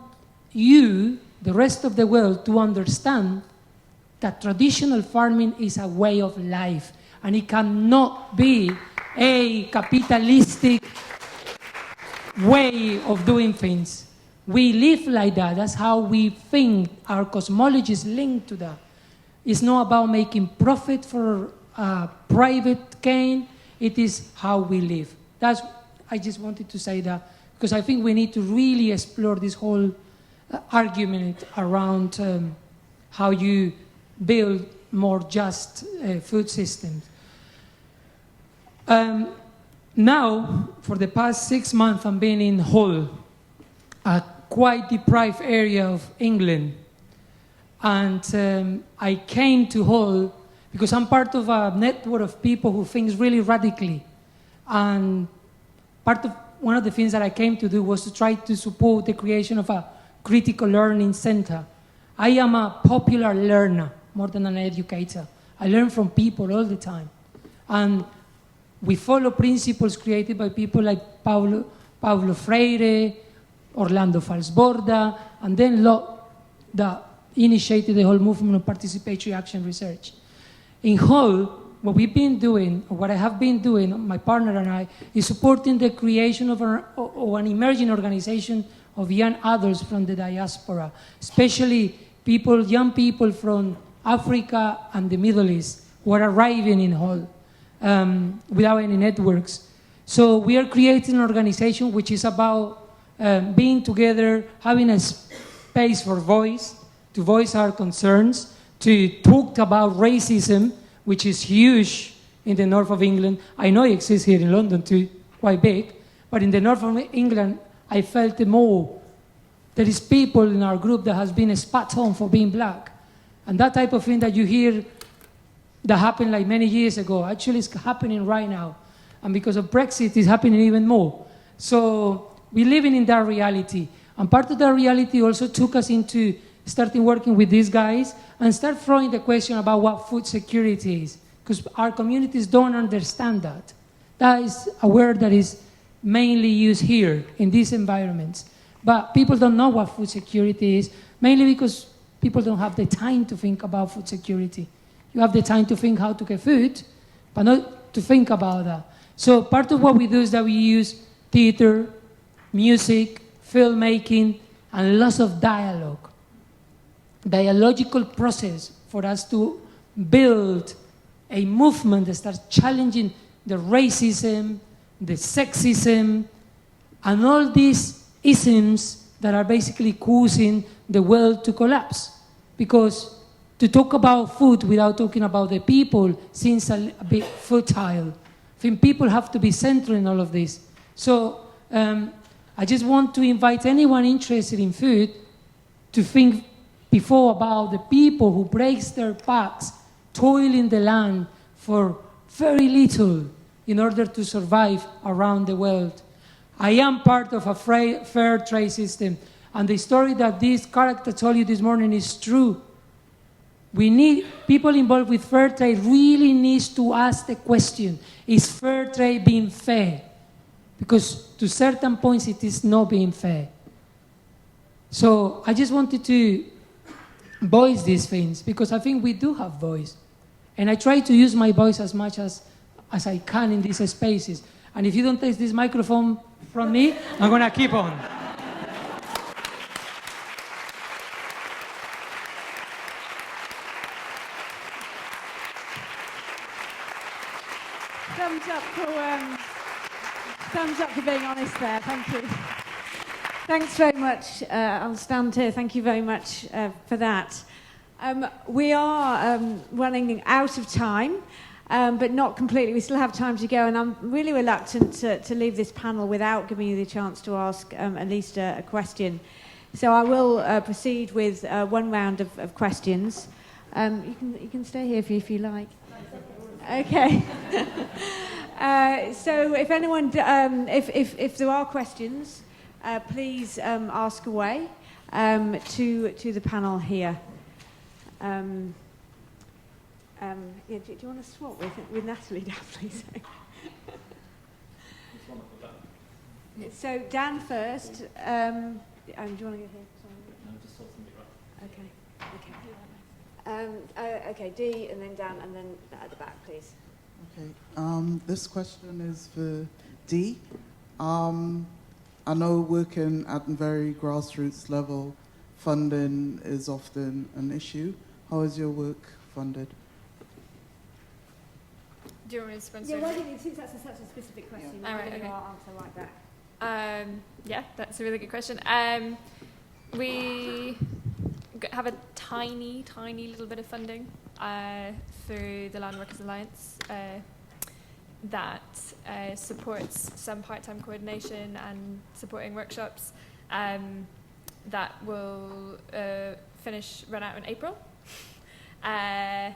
you, the rest of the world, to understand that traditional farming is a way of life. And it cannot be a capitalistic way of doing things. We live like that. That's how we think. Our cosmology is linked to that. It's not about making profit for private gain. It is how we live. I just wanted to say that, because I think we need to really explore this whole argument around how you build more just food systems. Now, for the past 6 months, I've been in Hull, a quite deprived area of England. And I came to Hull because I'm part of a network of people who think really radically. And one of the things that I came to do was to try to support the creation of a critical learning center. I am a popular learner more than an educator. I learn from people all the time. And we follow principles created by people like Paulo Freire, Orlando Falsborda, and then Locke, that initiated the whole movement of participatory action research. In Hull, what we've been doing, or what I have been doing, my partner and I, is supporting the creation of an emerging organization of young adults from the diaspora, especially young people from Africa and the Middle East who are arriving in Hull without any networks. So we are creating an organization which is about being together, having a space for voice, to voice our concerns, to talk about racism, which is huge in the north of England. I know it exists here in London too, quite big, but in the north of England, I felt it more. There is people in our group that has been spat on for being black. And that type of thing that you hear that happened like many years ago, actually is happening right now. And because of Brexit, it's happening even more. So we're living in that reality. And part of that reality also took us into starting working with these guys and start throwing the question about what food security is. Because our communities don't understand that. That is a word that is mainly used here in these environments. But people don't know what food security is, mainly because people don't have the time to think about food security. You have the time to think how to get food, but not to think about that. So part of what we do is that we use theater, music, filmmaking, and lots of dialogue. Dialogical process for us to build a movement that starts challenging the racism, the sexism, and all these isms that are basically causing the world to collapse. Because to talk about food without talking about the people seems a bit futile. I think people have to be central in all of this. So I just want to invite anyone interested in food to think before about the people who breaks their backs, toiling the land for very little in order to survive around the world. I am part of a fair trade system, and the story that this character told you this morning is true. We need people involved with fair trade really needs to ask the question, is fair trade being fair? Because to certain points it is not being fair. So I just wanted to voice these things because I think we do have voice. And I try to use my voice as much as I can in these spaces. And if you don't take this microphone from me, I'm going to keep on. Thumbs up for being honest there. Thank you. Thanks very much. I'll stand here. Thank you very much for that. We are running out of time, but not completely. We still have time to go, and I'm really reluctant to leave this panel without giving you the chance to ask at least a question. So I will proceed with one round of questions. You can stay here if you like. Okay. So if anyone, if there are questions, please ask away to the panel here. Yeah, do you want to swap with Natalie now, please? So Dan first. Do you want to go here? Sorry. No, just saw somebody right. Okay. Okay, Dee, and then Dan, and then at the back, please. Okay. This question is for Dee. I know working at a very grassroots level, funding is often an issue. How is your work funded? Do you want me to sponsor? Yeah, why don't you, since that's such a specific question, yeah. Right, okay. I'll answer like that. Yeah, that's a really good question. We have a tiny little bit of funding through the Land Workers Alliance that supports some part-time coordination and supporting workshops that will run out in April. And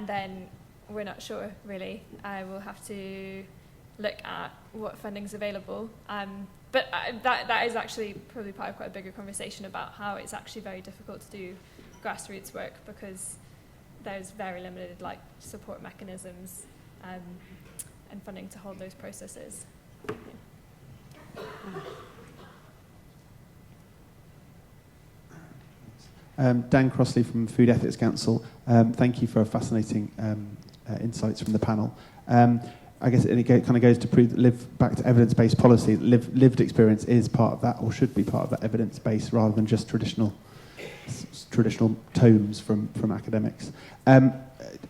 then we're not sure, really. We'll have to look at what funding's available. But that is actually probably part of quite a bigger conversation about how it's actually very difficult to do grassroots work because there's very limited support mechanisms and funding to hold those processes. Dan Crossley from Food Ethics Council. Thank you for fascinating insights from the panel. I guess it kind of goes to prove that back to evidence-based policy. Lived experience is part of that, or should be part of that evidence base, rather than just traditional tomes from academics. I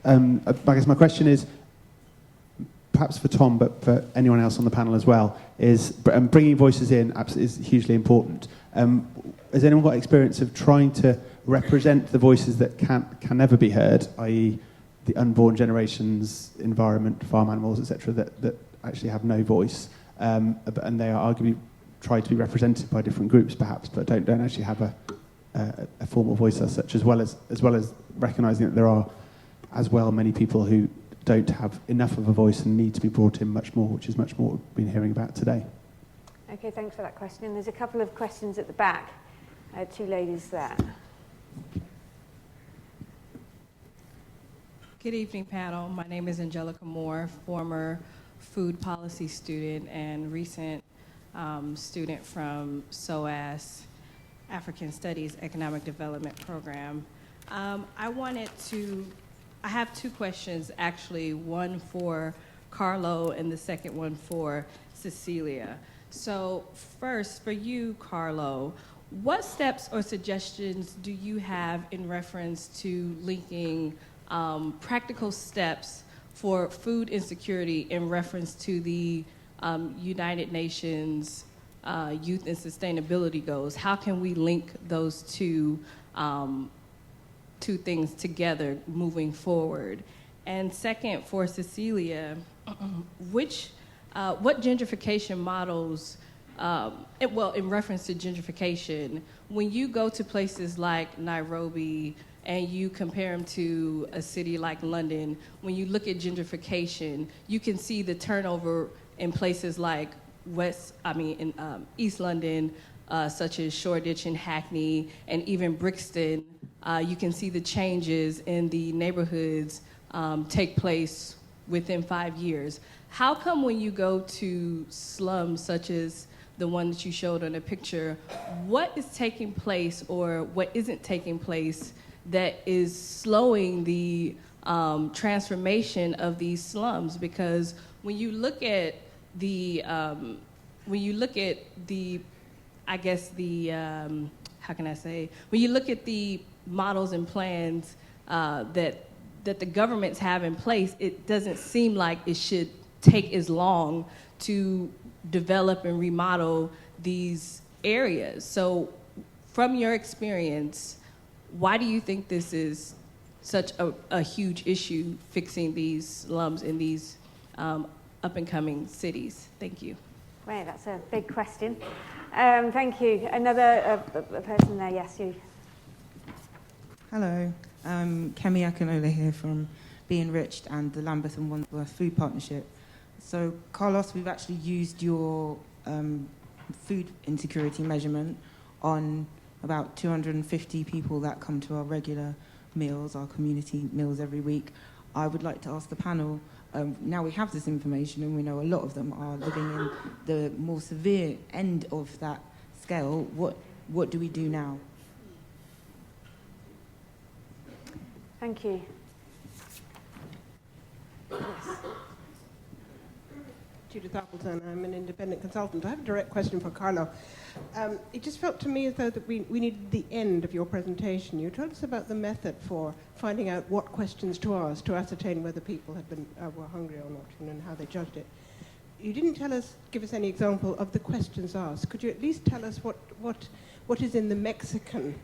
guess my question is, perhaps for Tom, but for anyone else on the panel as well, is bringing voices in is hugely important. Has anyone got experience of trying to represent the voices that can never be heard, i.e. the unborn generation's environment, farm animals, etc., that actually have no voice, and they are arguably tried to be represented by different groups, perhaps, but don't actually have a formal voice as such, as well as recognising that there are as well many people who don't have enough of a voice and need to be brought in much more, which is much more what we've been hearing about today. Okay, thanks for that question. There's a couple of questions at the back. Two ladies there. Good evening, panel. My name is Angelica Moore, former food policy student and recent student from SOAS, African Studies Economic Development Program. I have two questions, actually, one for Carlo and the second one for Cecilia. So first, for you, Carlo, what steps or suggestions do you have in reference to linking practical steps for food insecurity in reference to the United Nations Youth and Sustainability Goals? How can we link those two things together moving forward? And second, for Cecilia, what gentrification models, in reference to gentrification, when you go to places like Nairobi and you compare them to a city like London, when you look at gentrification, you can see the turnover in places like East London, such as Shoreditch and Hackney, and even Brixton. You can see the changes in the neighborhoods take place within 5 years. How come when you go to slums such as the one that you showed on the picture, what is taking place or what isn't taking place that is slowing the transformation of these slums? Because when you look at the when you look at the models and plans that the governments have in place, it doesn't seem like it should take as long to develop and remodel these areas. So from your experience, why do you think this is such a huge issue, fixing these slums in these up-and-coming cities? Thank you. Great, that's a big question. Thank you. Another person there, yes, you. Hello, Kemi Akinola here from Be Enriched and the Lambeth and Wandsworth Food Partnership. So, Carlos, we've actually used your food insecurity measurement on about 250 people that come to our regular meals, our community meals every week. I would like to ask the panel, now we have this information and we know a lot of them are living in the more severe end of that scale, what do we do now? Thank you. Yes. Judith Appleton, I'm an independent consultant. I have a direct question for Carlo. It just felt to me as though that we needed the end of your presentation. You told us about the method for finding out what questions to ask to ascertain whether people had been were hungry or not, and how they judged it. You didn't give us any example of the questions asked. Could you at least tell us what is in the Mexican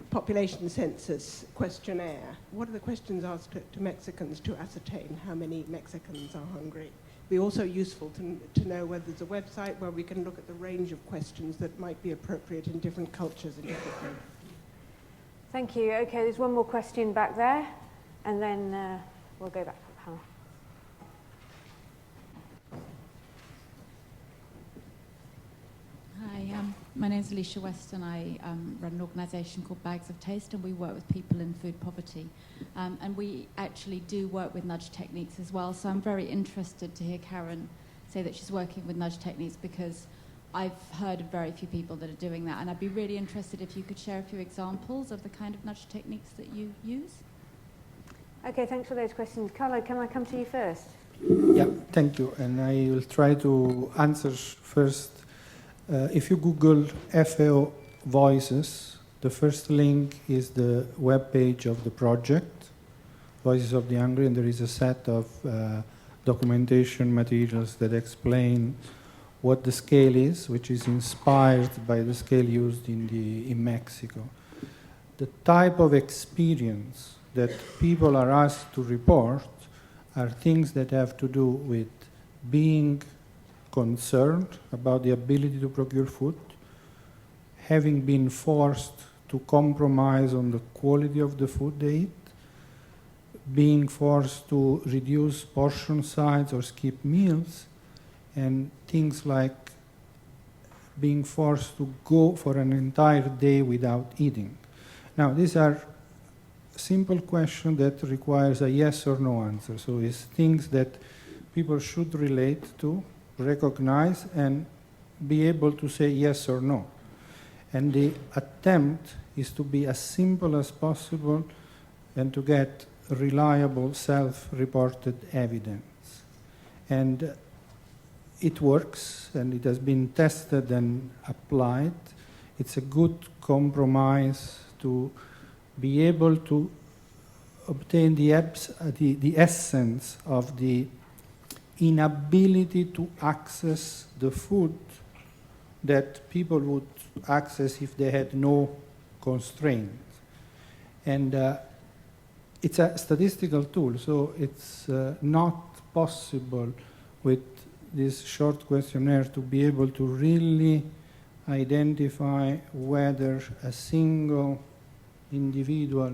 population census questionnaire? What are the questions asked to Mexicans to ascertain how many Mexicans are hungry? It'd be also useful to know whether there's a website where we can look at the range of questions that might be appropriate in different cultures and different things. Thank you. Okay, there's one more question back there, and then we'll go back to the panel. Hi, my name is Alicia Weston. I run an organisation called Bags of Taste, and we work with people in food poverty. And we actually do work with nudge techniques as well. So I'm very interested to hear Karen say that she's working with nudge techniques, because I've heard of very few people that are doing that. And I'd be really interested if you could share a few examples of the kind of nudge techniques that you use. Okay, thanks for those questions. Carlo, can I come to you first? Yeah, thank you. And I will try to answer first. If you Google FAO Voices, the first link is the web page of the project, Voices of the Hungry, and there is a set of documentation materials that explain what the scale is, which is inspired by the scale used in Mexico. The type of experience that people are asked to report are things that have to do with being concerned about the ability to procure food, having been forced to compromise on the quality of the food they eat, being forced to reduce portion size or skip meals, and things like being forced to go for an entire day without eating. Now, these are simple questions that requires a yes or no answer. So it's things that people should relate to, recognize, and be able to say yes or no. And the attempt is to be as simple as possible and to get reliable self-reported evidence. And it works, and it has been tested and applied. It's a good compromise to be able to obtain the essence of the inability to access the food that people would access if they had no constraints. And it's a statistical tool, so it's not possible with this short questionnaire to be able to really identify whether a single individual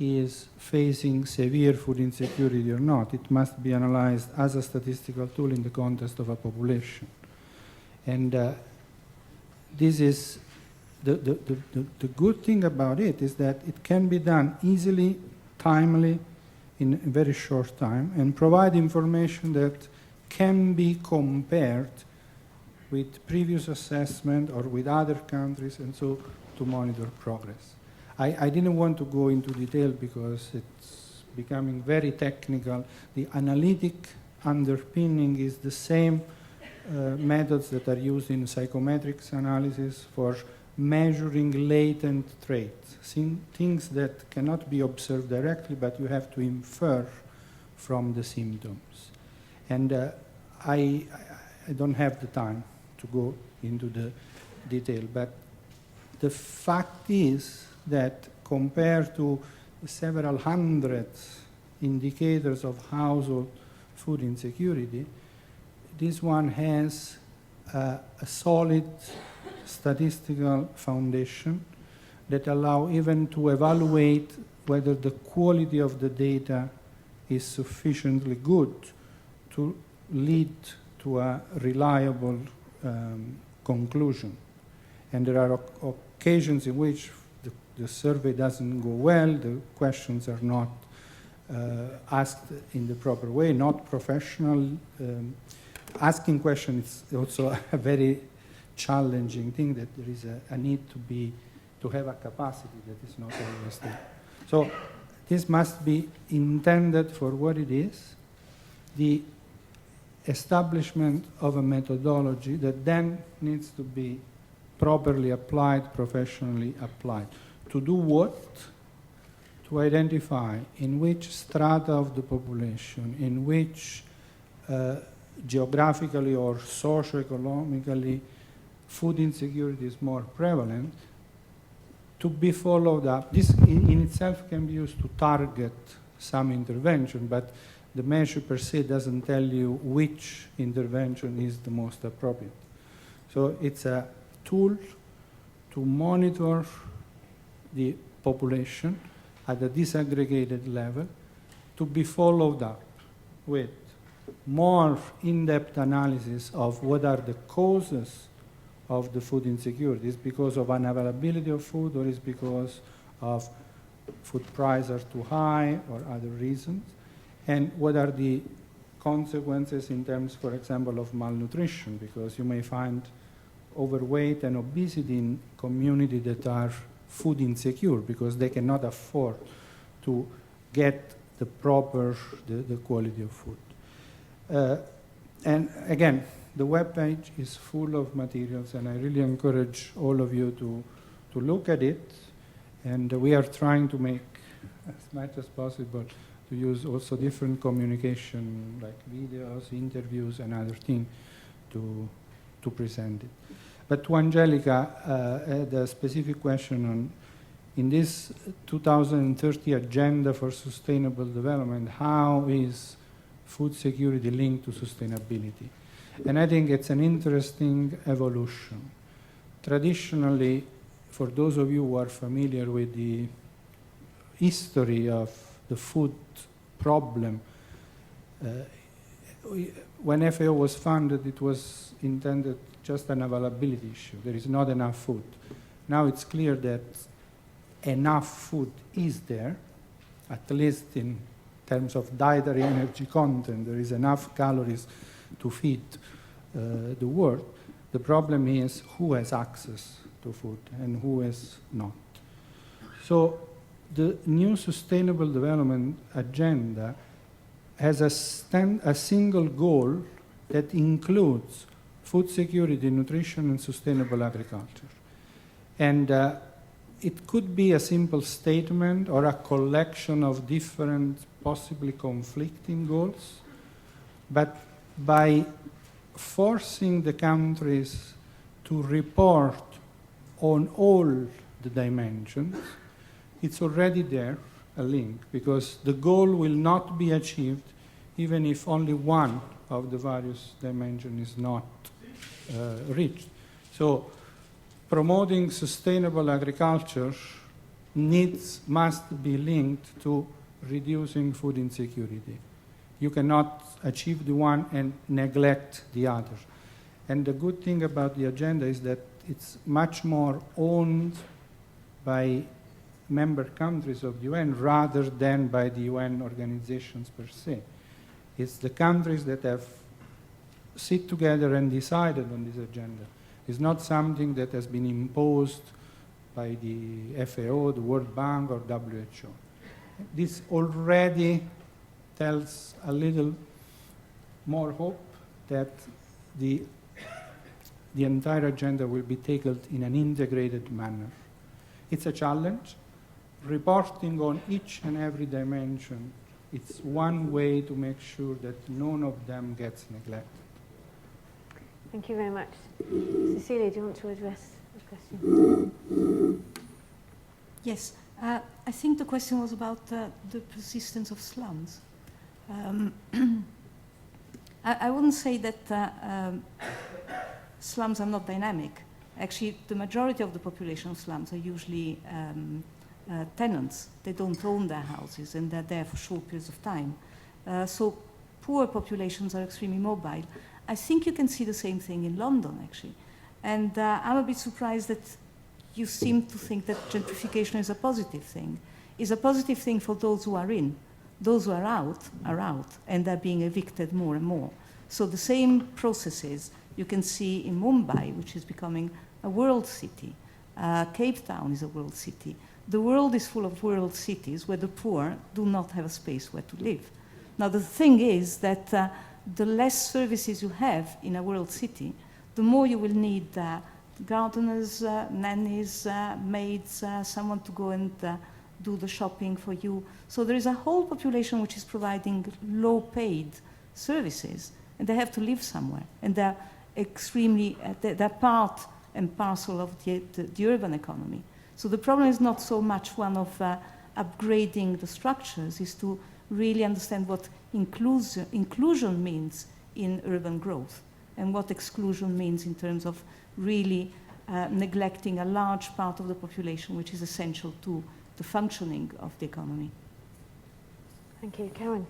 is facing severe food insecurity or not. It must be analyzed as a statistical tool in the context of a population. And this is the good thing about it is that it can be done easily, timely, in a very short time, and provide information that can be compared with previous assessment or with other countries, and so to monitor progress. I didn't want to go into detail because it's becoming very technical. The analytic underpinning is the same methods that are used in psychometrics analysis for measuring latent traits, things that cannot be observed directly, but you have to infer from the symptoms. And I don't have the time to go into the detail, but the fact is that compared to several hundred indicators of household food insecurity, this one has a solid statistical foundation that allow even to evaluate whether the quality of the data is sufficiently good to lead to a reliable conclusion. And there are occasions in which the survey doesn't go well, the questions are not asked in the proper way, not professional. Asking questions is also a very challenging thing, that there is a need to have a capacity that is not always there. So this must be intended for what it is, the establishment of a methodology that then needs to be properly applied, professionally applied. To do what? To identify in which strata of the population, in which geographically or socioeconomically food insecurity is more prevalent, to be followed up. This in itself can be used to target some intervention, but the measure per se doesn't tell you which intervention is the most appropriate. So it's a tool to monitor the population at a disaggregated level, to be followed up with more in-depth analysis of what are the causes of the food insecurity. Is because of unavailability of food, or is because of food prices are too high, or other reasons? And what are the consequences in terms, for example, of malnutrition? Because you may find overweight and obesity in communities that are food insecure because they cannot afford to get the proper, the quality of food. And again, the webpage is full of materials, and I really encourage all of you to look at it. And we are trying to make as much as possible to use also different communication, like videos, interviews, and other things to present it. But to Angelica, the specific question on in this 2030 Agenda for Sustainable Development, how is food security linked to sustainability? And I think it's an interesting evolution. Traditionally, for those of you who are familiar with the history of the food problem, when FAO was founded, it was intended just an availability issue. There is not enough food. Now it's clear that enough food is there, at least in terms of dietary energy content. There is enough calories to feed the world. The problem is who has access to food and who has not. So the new Sustainable Development Agenda has a single goal that includes food security, nutrition, and sustainable agriculture. And it could be a simple statement or a collection of different, possibly conflicting goals, but by forcing the countries to report on all the dimensions, it's already there, a link, because the goal will not be achieved even if only one of the various dimensions is not reached. So promoting sustainable agriculture must be linked to reducing food insecurity. You cannot achieve the one and neglect the other. And the good thing about the agenda is that it's much more owned by member countries of the UN rather than by the UN organizations per se. It's the countries that have sit together and decided on this agenda. It's not something that has been imposed by the FAO, the World Bank, or WHO. This already tells a little more hope that the entire agenda will be tackled in an integrated manner. It's a challenge. Reporting on each and every dimension, it's one way to make sure that none of them gets neglected. Thank you very much. Cecilia, do you want to address the question? Yes, I think the question was about the persistence of slums. I wouldn't say that slums are not dynamic. Actually, the majority of the population of slums are usually tenants. They don't own their houses and they're there for short periods of time. So poor populations are extremely mobile. I think you can see the same thing in London, actually. And I'm a bit surprised that you seem to think that gentrification is a positive thing. It's a positive thing for those who are in. Those who are out, and they're being evicted more and more. So the same processes you can see in Mumbai, which is becoming a world city. Cape Town is a world city. The world is full of world cities where the poor do not have a space where to live. Now the thing is that the less services you have in a world city, the more you will need gardeners, nannies, maids, someone to go and do the shopping for you. So there is a whole population which is providing low-paid services, and they have to live somewhere. And they're extremely, they're part and parcel of the urban economy. So the problem is not so much one of upgrading the structures, is to really understand what inclusion means in urban growth, and what exclusion means in terms of really neglecting a large part of the population, which is essential to the functioning of the economy. Thank you. Karen?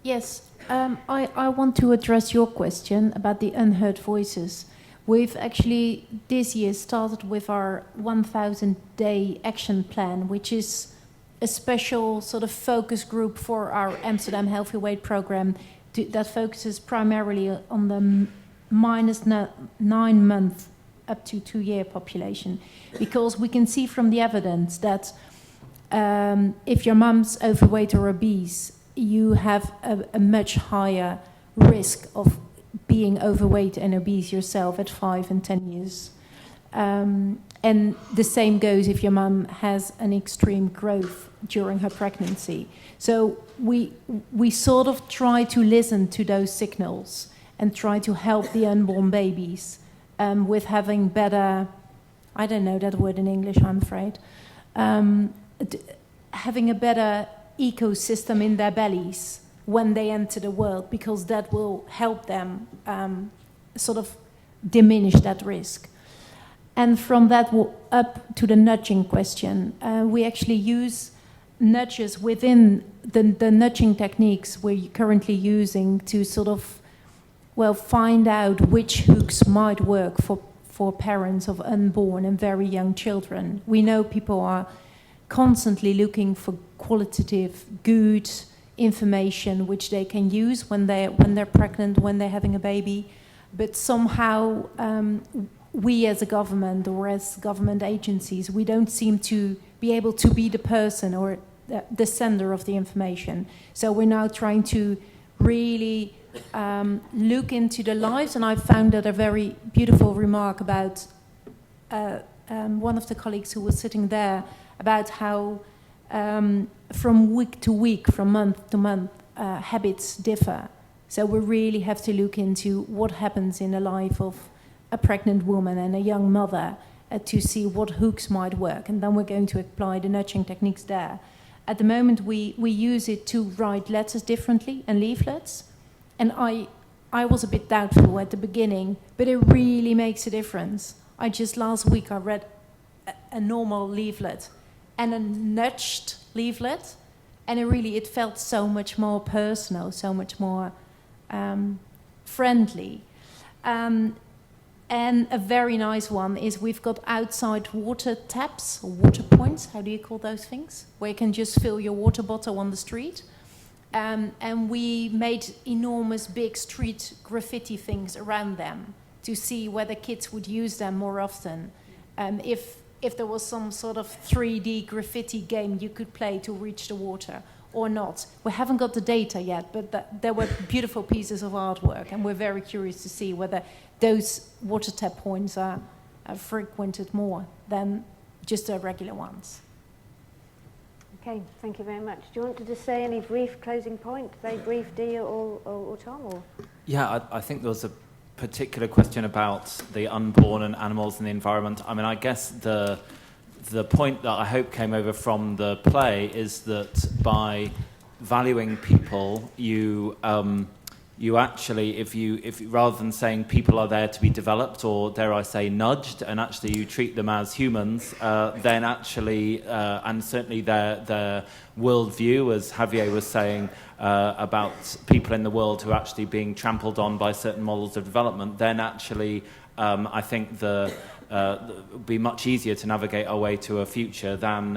Yes, I want to address your question about the unheard voices. We've actually this year started with our 1,000-day action plan, which is a special sort of focus group for our Amsterdam Healthy Weight program that focuses primarily on the minus 9 month up to 2 year population, because we can see from the evidence that if your mum's overweight or obese, you have a much higher risk of being overweight and obese yourself at 5 and 10 years. And the same goes if your mum has an extreme growth during her pregnancy. So we sort of try to listen to those signals and try to help the unborn babies with having better, I don't know that word in English, I'm afraid, having a better ecosystem in their bellies when they enter the world, because that will help them sort of diminish that risk. And from that up to the nudging question, we actually use nudges within the nudging techniques we're currently using to sort of, well, find out which hooks might work for parents of unborn and very young children. We know people are constantly looking for qualitative, good information which they can use when they're pregnant, when they're having a baby, but somehow we as a government or as government agencies, we don't seem to be able to be the person or the sender of the information. So we're now trying to really look into the lives, and I found that a very beautiful remark about one of the colleagues who was sitting there, about how from week to week, from month to month, habits differ. So we really have to look into what happens in the life of a pregnant woman and a young mother to see what hooks might work. And then we're going to apply the nudging techniques there. At the moment, we use it to write letters differently and leaflets. And I was a bit doubtful at the beginning, but it really makes a difference. Last week I read a normal leaflet and a nudged leaflet, and it felt so much more personal, so much more friendly. And a very nice one is we've got outside water taps, or water points, how do you call those things? Where you can just fill your water bottle on the street. And we made enormous big street graffiti things around them to see whether kids would use them more often. If there was some sort of 3D graffiti game you could play to reach the water or not. We haven't got the data yet, but there were beautiful pieces of artwork, and we're very curious to see whether those water tap points are frequented more than just the regular ones. Okay, thank you very much. Do you want to just say any brief closing point? Very brief, Dee or Tom? Or? Yeah, I think there was a particular question about the unborn and animals and the environment. I mean, I guess the point that I hope came over from the play is that by valuing people, you actually, if rather than saying people are there to be developed, or dare I say nudged, and actually you treat them as humans, then actually, and certainly their worldview, as Javier was saying, about people in the world who are actually being trampled on by certain models of development, then actually I think it would be much easier to navigate our way to a future than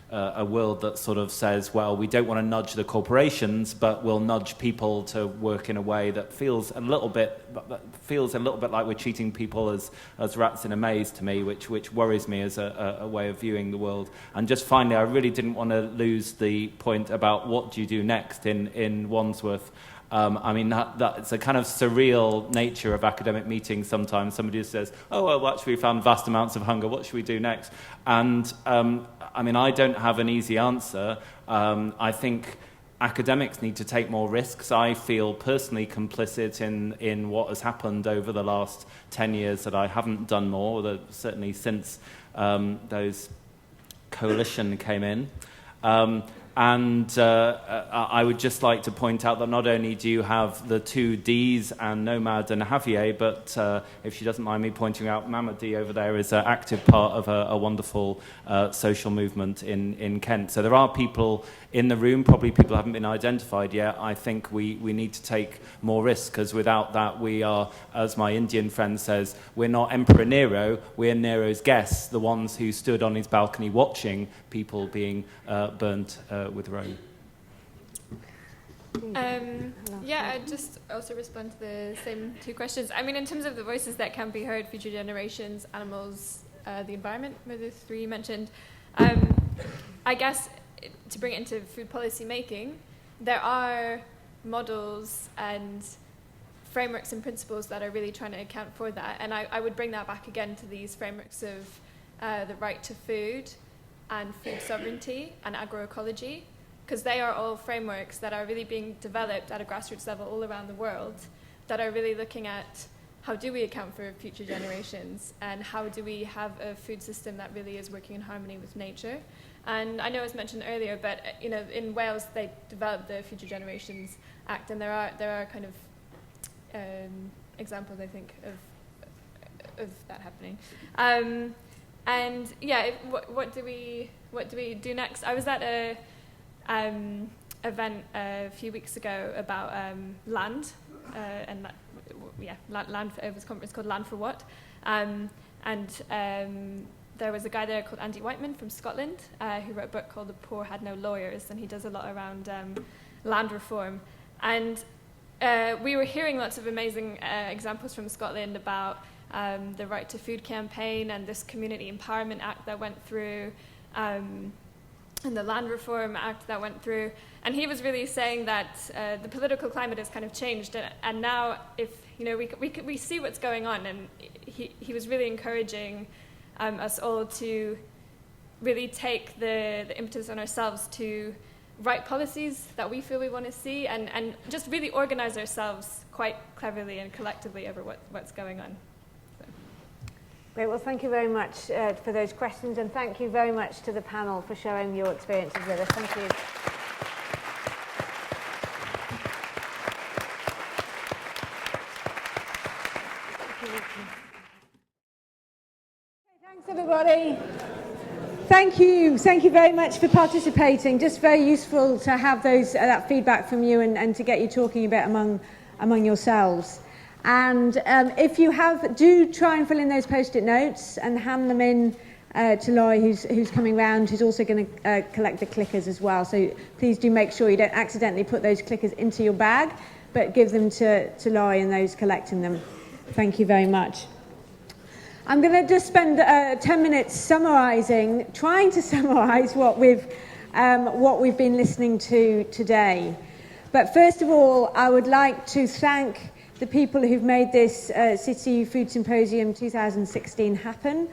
a world that sort of says, well, we don't want to nudge the corporations, but we'll nudge people to work in a way that feels a little bit like we're treating people as rats in a maze, to me, which worries me as a way of viewing the world. And just finally, I really didn't want to lose the point about what do you do next in Wandsworth. I mean, it's a kind of surreal nature of academic meetings sometimes. Somebody just says, oh, well, actually, we found vast amounts of hunger. What should we do next? And, I mean, I don't have an easy answer. I think academics need to take more risks. I feel personally complicit in what has happened over the last 10 years that I haven't done more, certainly since those coalition came in. And I would just like to point out that not only do you have the two Ds and Nomad and Javier, but if she doesn't mind me pointing out, Mama D over there is an active part of a wonderful social movement in Kent. So there are people in the room, probably people haven't been identified yet. I think we need to take more risks, because without that we are, as my Indian friend says, we're not Emperor Nero, we're Nero's guests, the ones who stood on his balcony watching people being burnt with Rome. Yeah, I'd just also respond to the same two questions. I mean, in terms of the voices that can be heard, future generations, animals, the environment, were the three you mentioned. I guess to bring it into food policy making, there are models and frameworks and principles that are really trying to account for that. And I would bring that back again to these frameworks of the right to food and food sovereignty and agroecology, because they are all frameworks that are really being developed at a grassroots level all around the world, that are really looking at how do we account for future generations, and how do we have a food system that really is working in harmony with nature? And I know it was mentioned earlier, but in Wales they developed the Future Generations Act, and there are kind of examples, I think, of that happening. And yeah, what do we do next? I was at a event a few weeks ago about land, and land. It was a conference called Land for What, and there was a guy there called Andy Whiteman from Scotland who wrote a book called The Poor Had No Lawyers, and he does a lot around land reform. And we were hearing lots of amazing examples from Scotland about the Right to Food campaign and this Community Empowerment Act that went through, and the Land Reform Act that went through. And he was really saying that the political climate has kind of changed, and now if we see what's going on, and he was really encouraging us all to really take the impetus on ourselves to write policies that we feel we want to see, and just really organize ourselves quite cleverly and collectively over what's going on. Great, well, thank you very much for those questions, and thank you very much to the panel for sharing your experiences with us. Thank you. Thanks, everybody. Thank you very much for participating. Just very useful to have that feedback from you and to get you talking a bit among yourselves. And if you do try and fill in those post-it notes and hand them in to Laurie, who's coming round, who's also going to collect the clickers as well. So please do make sure you don't accidentally put those clickers into your bag, but give them to Laurie and those collecting them. Thank you very much. I'm going to just spend 10 minutes trying to summarise what we've been listening to today. But first of all, I would like to thank the people who've made this City Food Symposium 2016 happen.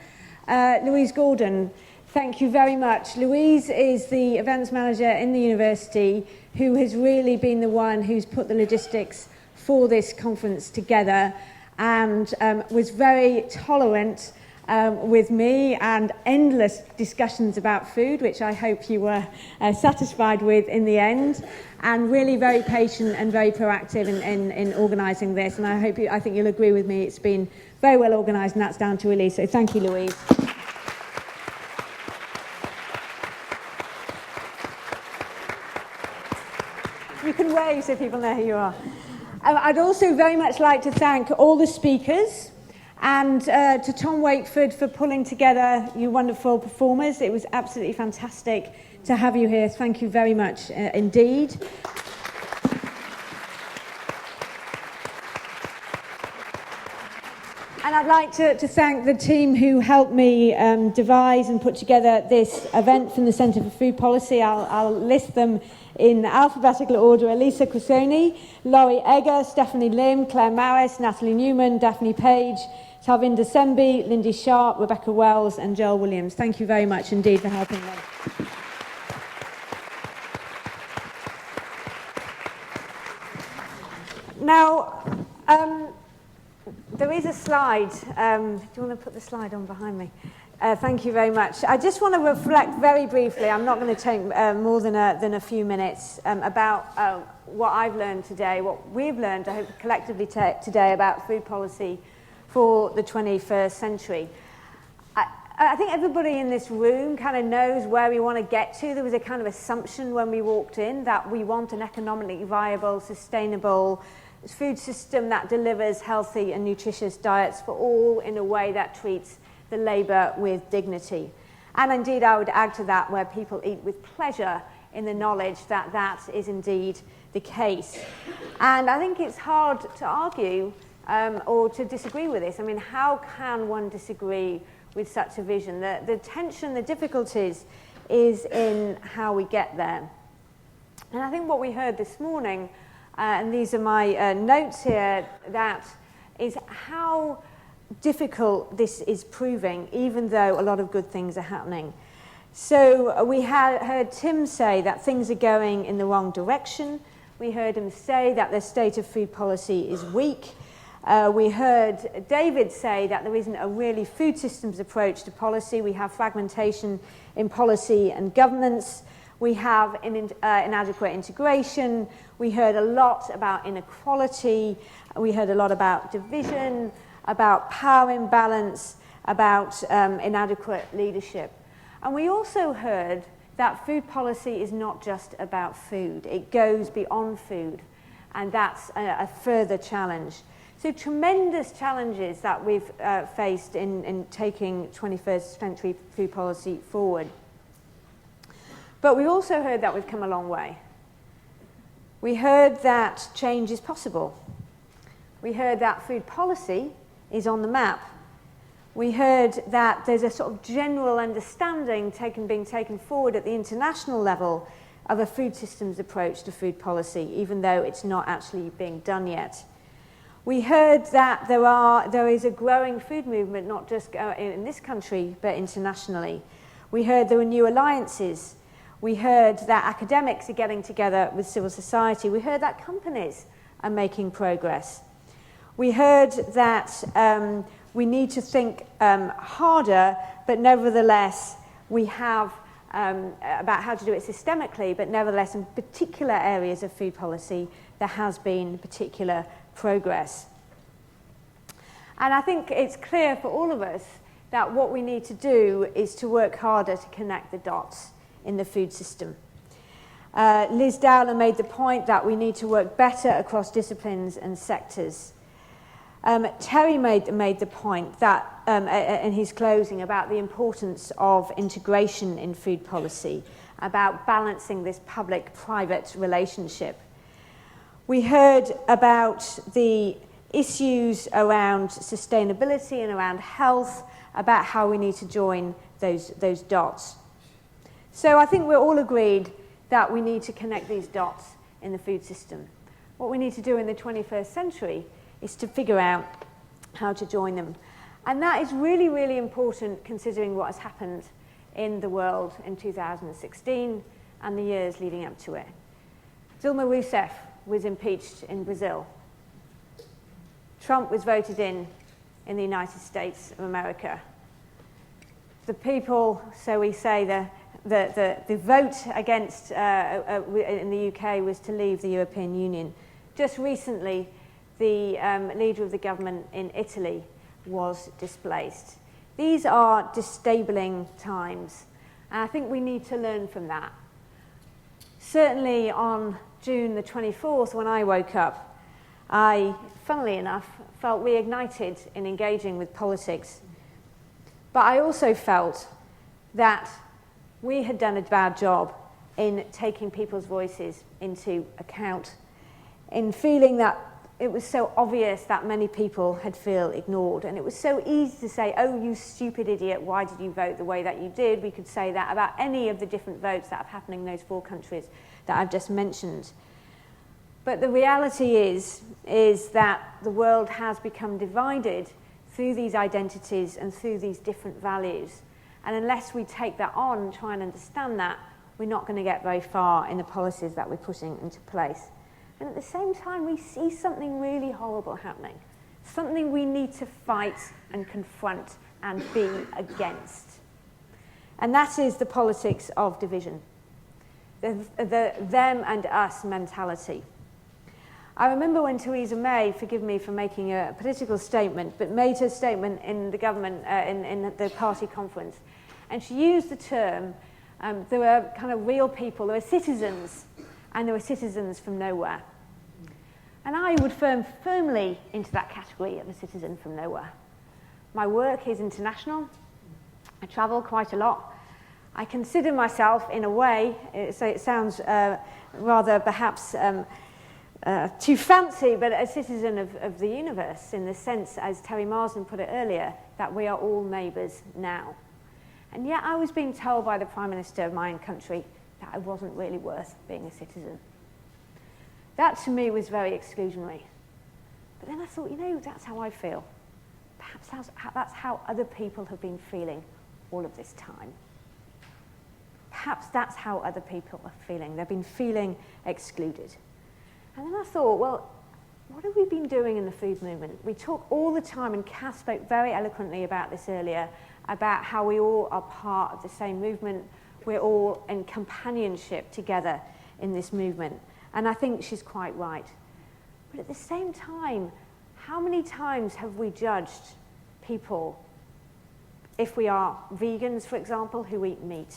Louise Gordon, thank you very much. Louise is the events manager in the university who has really been the one who's put the logistics for this conference together, and was very tolerant with me and endless discussions about food, which I hope you were satisfied with in the end, and really very patient and very proactive in organising this. And I think you'll agree with me, it's been very well organised, and that's down to Elise. So thank you, Louise. You can wave so people know who you are. I'd also very much like to thank all the speakers, and to Tom Wakeford for pulling together you wonderful performers. It was absolutely fantastic to have you here. Thank you very much indeed. And I'd like to thank the team who helped me devise and put together this event from the Centre for Food Policy. I'll list them in alphabetical order: Elisa Cusoni, Laurie Egger, Stephanie Lim, Claire Maris, Natalie Newman, Daphne Page, Talvinda Sembi, Lindy Sharp, Rebecca Wells and Joel Williams. Thank you very much indeed for helping them. Now, there is a slide. Do you want to put the slide on behind me? Thank you very much. I just want to reflect very briefly, I'm not going to take more than a few minutes, about what I've learned today, what we've learned, I hope, collectively today about food policy for the 21st century. I think everybody in this room kind of knows where we want to get to. There was a kind of assumption when we walked in that we want an economically viable, sustainable food system that delivers healthy and nutritious diets for all in a way that treats the labour with dignity. And indeed, I would add to that, where people eat with pleasure in the knowledge that that is indeed the case. And I think it's hard to argue or to disagree with this. I mean, how can one disagree with such a vision? The tension, the difficulties is in how we get there. And I think what we heard this morning, and these are my notes here, that is how difficult this is proving, even though a lot of good things are happening. So we heard Tim say that things are going in the wrong direction. We heard him say that the state of food policy is weak. We heard David say that there isn't a really food systems approach to policy. We have fragmentation in policy and governance. We have inadequate integration. We heard a lot about inequality. We heard a lot about division, about power imbalance, about inadequate leadership. And we also heard that food policy is not just about food. It goes beyond food, and that's a further challenge. So tremendous challenges that we've faced in taking 21st century food policy forward. But we also heard that we've come a long way. We heard that change is possible. We heard that food policy is on the map. We heard that there's a sort of general understanding being taken forward at the international level of a food systems approach to food policy, even though it's not actually being done yet. We heard that there is a growing food movement, not just in this country, but internationally. We heard there were new alliances. We heard that academics are getting together with civil society. We heard that companies are making progress. We heard that we need to think harder, but nevertheless we have about how to do it systemically, but nevertheless in particular areas of food policy there has been particular progress. And I think it's clear for all of us that what we need to do is to work harder to connect the dots in the food system. Liz Dowler made the point that we need to work better across disciplines and sectors. Terry made the point that in his closing about the importance of integration in food policy, about balancing this public-private relationship. We heard about the issues around sustainability and around health, about how we need to join those dots. So I think we're all agreed that we need to connect these dots in the food system. What we need to do in the 21st century is to figure out how to join them. And that is really, really important considering what has happened in the world in 2016 and the years leading up to it. Dilma Rousseff was impeached in Brazil. Trump was voted in the United States of America. The people, so we say, the vote against in the UK was to leave the European Union. Just recently, the leader of the government in Italy was displaced. These are disabling times, and I think we need to learn from that. Certainly on June the 24th, when I woke up, I, funnily enough, felt reignited in engaging with politics. But I also felt that we had done a bad job in taking people's voices into account, in feeling that it was so obvious that many people had felt ignored. And it was so easy to say, oh, you stupid idiot, why did you vote the way that you did? We could say that about any of the different votes that are happening in those 4 countries that I've just mentioned. But the reality is that the world has become divided through these identities and through these different values. And unless we take that on and try and understand that, we're not going to get very far in the policies that we're putting into place. And at the same time, we see something really horrible happening, something we need to fight and confront and be against. And that is the politics of division, the them and us mentality. I remember when Theresa May, forgive me for making a political statement, but made her statement in the government, in the party conference, and she used the term, there were kind of real people, there were citizens, and there were citizens from nowhere. And I would firmly into that category of a citizen from nowhere. My work is international. I travel quite a lot. I consider myself, in a way, so it sounds rather perhaps too fancy, but a citizen of the universe, in the sense, as Terry Marsden put it earlier, that we are all neighbours now. And yet I was being told by the Prime Minister of my own country that I wasn't really worth being a citizen. That to me was very exclusionary. But then I thought, you know, that's how I feel. Perhaps that's how other people have been feeling all of this time. Perhaps that's how other people are feeling. They've been feeling excluded. And then I thought, well, what have we been doing in the food movement? We talk all the time, and Cass spoke very eloquently about this earlier, about how we all are part of the same movement. We're all in companionship together in this movement. And I think she's quite right. But at the same time, how many times have we judged people, if we are vegans, for example, who eat meat?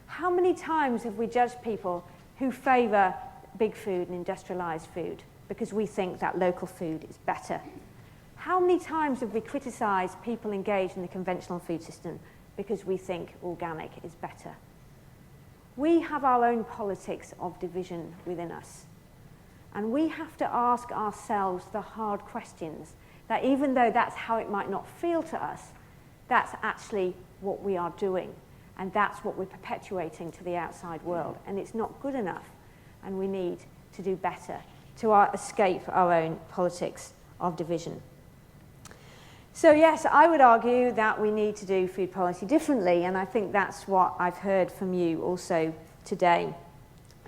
How many times have we judged people who favour big food and industrialised food because we think that local food is better? How many times have we criticised people engaged in the conventional food system because we think organic is better? We have our own politics of division within us. And we have to ask ourselves the hard questions, that even though that's how it might not feel to us, that's actually what we are doing. And that's what we're perpetuating to the outside world. And it's not good enough. And we need to do better to escape our own politics of division. So yes, I would argue that we need to do food policy differently, and I think that's what I've heard from you also today.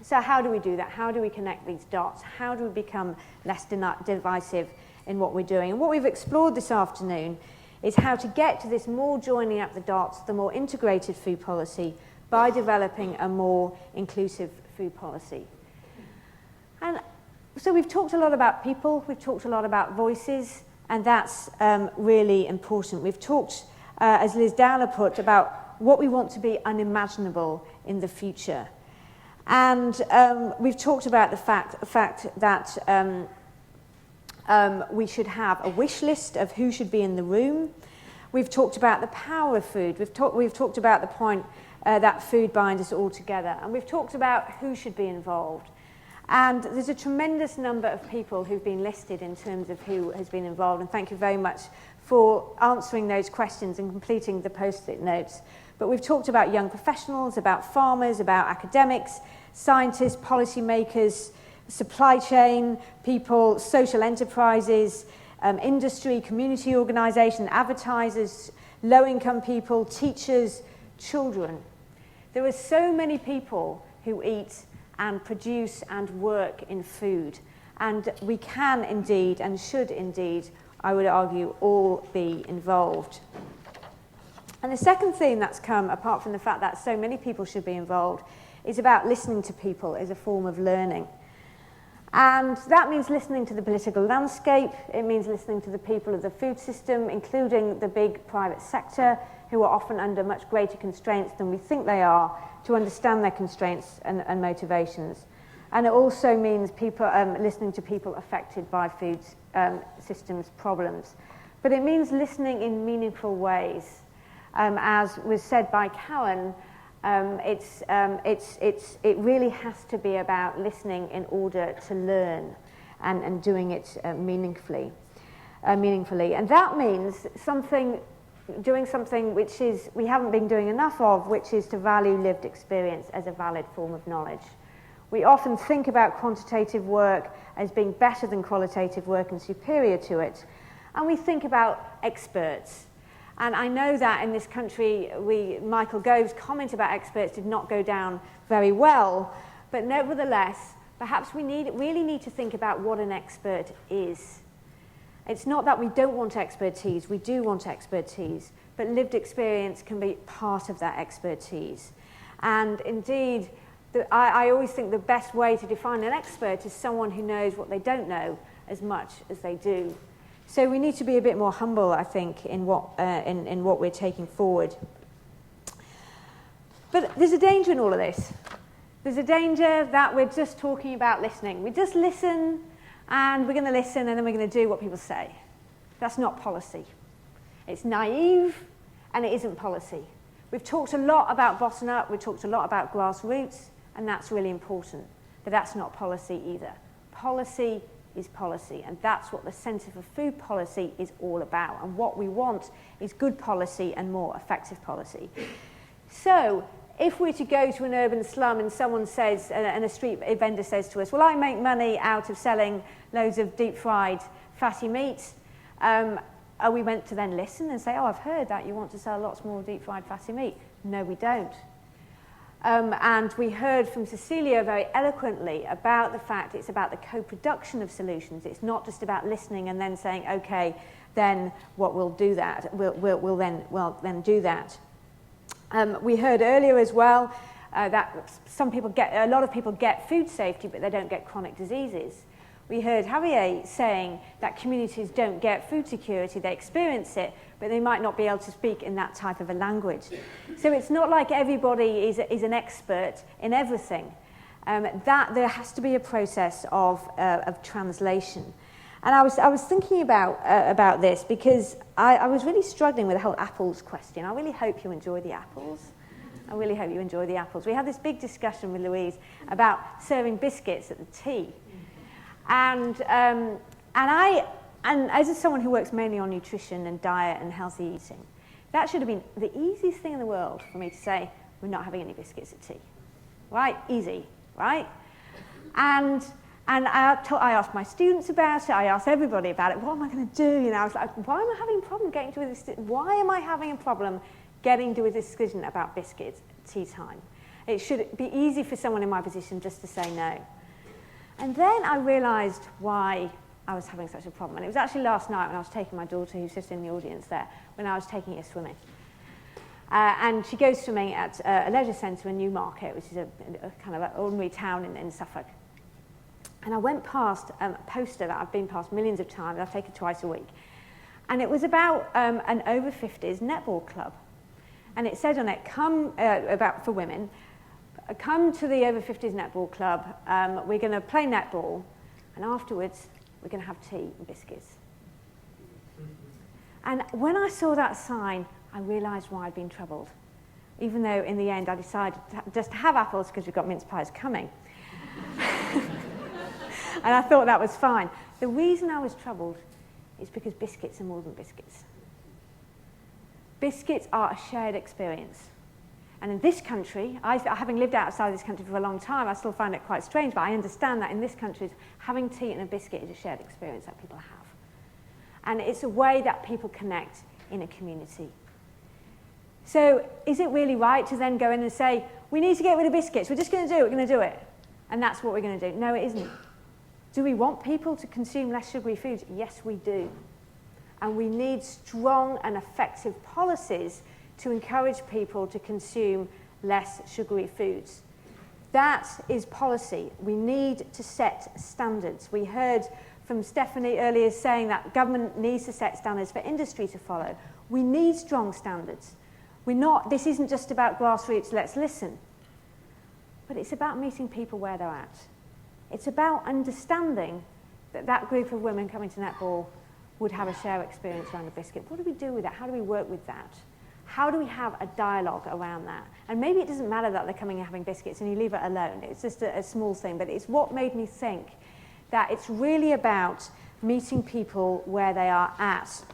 So how do we do that? How do we connect these dots? How do we become less divisive in what we're doing? And what we've explored this afternoon is how to get to this more joining up the dots, the more integrated food policy, by developing a more inclusive food policy. And so we've talked a lot about people, we've talked a lot about voices, and that's really important. We've talked, as Liz Dowler put, about what we want to be unimaginable in the future. And we've talked about the fact that we should have a wish list of who should be in the room. We've talked about the power of food. We've talked about the point that food binds us all together. And we've talked about who should be involved. And there's a tremendous number of people who've been listed in terms of who has been involved. And thank you very much for answering those questions and completing the post-it notes. But we've talked about young professionals, about farmers, about academics, scientists, policymakers, supply chain people, social enterprises, industry, community organisations, advertisers, low-income people, teachers, children. There are so many people who eat and produce and work in food. And we can indeed, and should indeed, I would argue, all be involved. And the second theme that's come, apart from the fact that so many people should be involved, is about listening to people as a form of learning. And that means listening to the political landscape, it means listening to the people of the food system, including the big private sector, who are often under much greater constraints than we think they are, to understand their constraints and motivations. And it also means people listening to people affected by food systems problems. But it means listening in meaningful ways. As was said by Karen, it really has to be about listening in order to learn and doing it meaningfully. And that means doing something which we haven't been doing enough of, which is to value lived experience as a valid form of knowledge. We often think about quantitative work as being better than qualitative work and superior to it. And we think about experts. And I know that in this country, Michael Gove's comment about experts did not go down very well. But nevertheless, perhaps we really need to think about what an expert is. It's not that we don't want expertise, we do want expertise, but lived experience can be part of that expertise. And indeed, I always think the best way to define an expert is someone who knows what they don't know as much as they do. So we need to be a bit more humble, I think, in what we're taking forward. But there's a danger in all of this. There's a danger that we're just talking about listening. We just listen, and we're going to listen, and then we're going to do what people say. That's not policy. It's naive, and it isn't policy. We've talked a lot about bottom-up, we've talked a lot about grassroots, and that's really important. But that's not policy either. Policy is policy, and that's what the Centre for Food Policy is all about. And what we want is good policy and more effective policy. So, if we're to go to an urban slum and someone says, and a street vendor says to us, well, I make money out of selling loads of deep-fried fatty meat, are we meant to then listen and say, oh, I've heard that you want to sell lots more deep-fried fatty meat? No, we don't. And we heard from Cecilia very eloquently about the fact it's about the co-production of solutions. It's not just about listening and then saying, okay, then what we'll do that. We'll then do that. We heard earlier as well that a lot of people get food safety, but they don't get chronic diseases. We heard Javier saying that communities don't get food security, they experience it, but they might not be able to speak in that type of a language. So it's not like everybody is an expert in everything. That there has to be a process of translation. And I was thinking about this because I was really struggling with the whole apples question. I really hope you enjoy the apples. I really hope you enjoy the apples. We had this big discussion with Louise about serving biscuits at the tea. And as someone who works mainly on nutrition and diet and healthy eating, that should have been the easiest thing in the world for me to say, we're not having any biscuits at tea. Right? Easy, right? And I asked my students about it, I asked everybody about it, what am I going to do? You know, I was like, why am I having a problem getting to a decision? Why am I having a problem getting to a decision about biscuits at tea time? It should be easy for someone in my position just to say no. And then I realised why I was having such a problem. And it was actually last night when I was taking my daughter, who sits in the audience there, when I was taking her swimming. And she goes swimming at a leisure centre in Newmarket, which is a kind of an ordinary town in Suffolk. And I went past a poster that I've been past millions of times. I take it twice a week. And it was about an over-50s netball club. And it said on it, for women, come to the over-50s netball club. We're going to play netball. And afterwards, we're going to have tea and biscuits. And when I saw that sign, I realised why I'd been troubled. Even though in the end I decided just to have apples because we've got mince pies coming. And I thought that was fine. The reason I was troubled is because biscuits are more than biscuits. Biscuits are a shared experience. And in this country, having lived outside this country for a long time, I still find it quite strange, but I understand that in this country, having tea and a biscuit is a shared experience that people have. And it's a way that people connect in a community. So is it really right to then go in and say, we need to get rid of biscuits, we're just going to do it, we're going to do it, and that's what we're going to do? No, it isn't. Do we want people to consume less sugary foods? Yes, we do. And we need strong and effective policies to encourage people to consume less sugary foods. That is policy. We need to set standards. We heard from Stephanie earlier saying that government needs to set standards for industry to follow. We need strong standards. This isn't just about grassroots, let's listen. But it's about meeting people where they're at. It's about understanding that that group of women coming to netball would have a shared experience around a biscuit. What do we do with that? How do we work with that? How do we have a dialogue around that? And maybe it doesn't matter that they're coming and having biscuits and you leave it alone. It's just a small thing, but it's what made me think that it's really about meeting people where they are at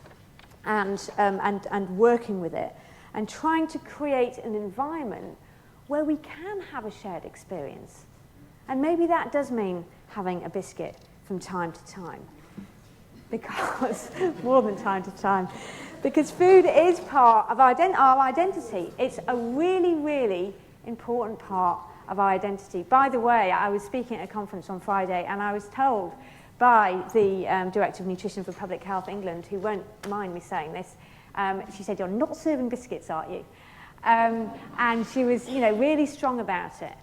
and working with it and trying to create an environment where we can have a shared experience. And maybe that does mean having a biscuit from time to time. Because, more than time to time, because food is part of our identity. It's a really, really important part of our identity. By the way, I was speaking at a conference on Friday and I was told by the Director of Nutrition for Public Health England, who won't mind me saying this, she said, you're not serving biscuits, are you? And she was, really strong about it.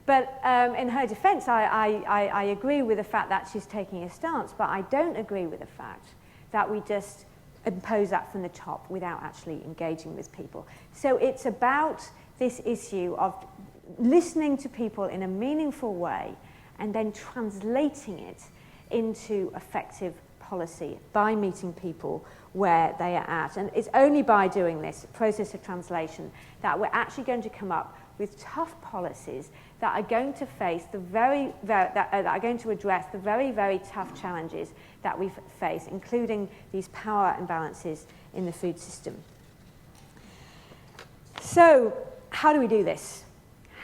But in her defence, I agree with the fact that she's taking a stance, but I don't agree with the fact that we just impose that from the top without actually engaging with people. So it's about this issue of listening to people in a meaningful way and then translating it into effective policy by meeting people where they are at. And it's only by doing this process of translation that we're actually going to come up with tough policies that are going to face that are going to address the very, very tough challenges that we face, including these power imbalances in the food system. So, how do we do this?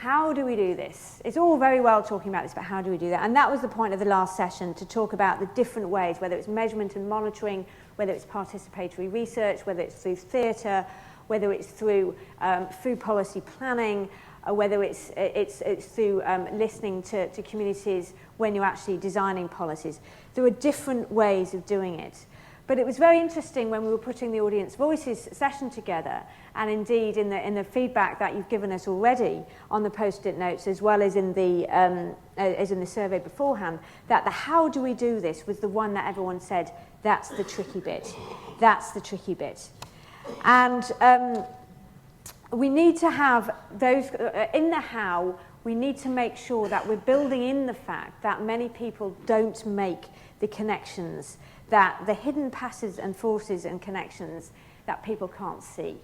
How do we do this? It's all very well talking about this, but how do we do that? And that was the point of the last session, to talk about the different ways, whether it's measurement and monitoring, whether it's participatory research, whether it's through theatre, whether it's through food policy planning, whether it's through listening to communities when you're actually designing policies. There are different ways of doing it. But it was very interesting when we were putting the Audience Voices session together, and indeed in the feedback that you've given us already on the post-it notes, as well as in the survey beforehand, that the how do we do this was the one that everyone said, that's the tricky bit. That's the tricky bit. And we need to have those, in the how, we need to make sure that we're building in the fact that many people don't make the connections, that the hidden passes and forces and connections that people can't see.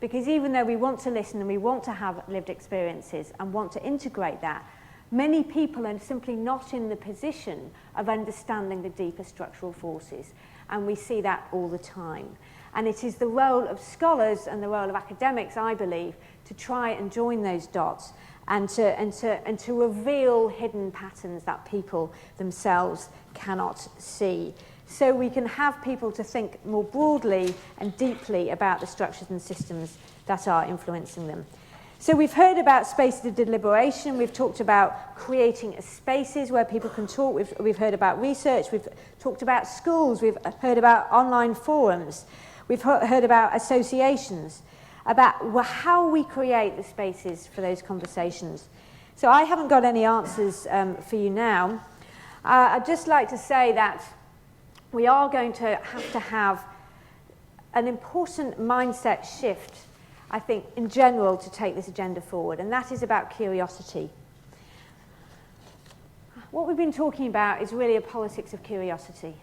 Because even though we want to listen and we want to have lived experiences and want to integrate that, many people are simply not in the position of understanding the deeper structural forces. And we see that all the time. And it is the role of scholars and the role of academics, I believe, to try and join those dots and to reveal hidden patterns that people themselves cannot see. So we can have people to think more broadly and deeply about the structures and systems that are influencing them. So we've heard about spaces of deliberation, we've talked about creating spaces where people can talk, we've heard about research, we've talked about schools, we've heard about online forums, we've heard about associations, about how we create the spaces for those conversations. So I haven't got any answers for you now. I'd just like to say that we are going to have an important mindset shift, I think, in general, to take this agenda forward, and that is about curiosity. What we've been talking about is really a politics of curiosity.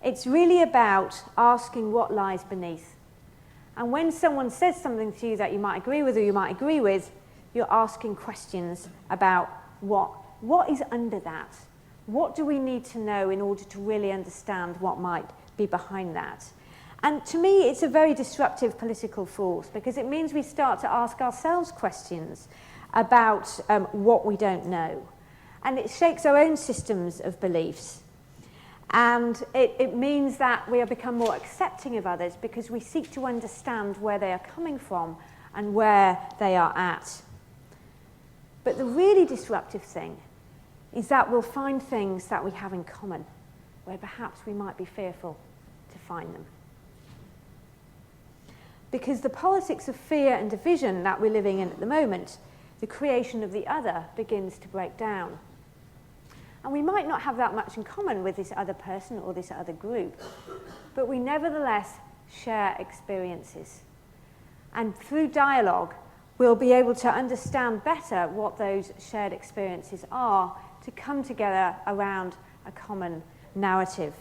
It's really about asking what lies beneath. And when someone says something to you that you might agree with or you might agree with, you're asking questions about what is under that. What do we need to know in order to really understand what might be behind that? And to me, it's a very disruptive political force because it means we start to ask ourselves questions about what we don't know. And it shakes our own systems of beliefs. And it means that we have become more accepting of others because we seek to understand where they are coming from and where they are at. But the really disruptive thing is that we'll find things that we have in common, where perhaps we might be fearful to find them. Because the politics of fear and division that we're living in at the moment, the creation of the other begins to break down. And we might not have that much in common with this other person or this other group, but we nevertheless share experiences. And through dialogue, we'll be able to understand better what those shared experiences are to come together around a common narrative.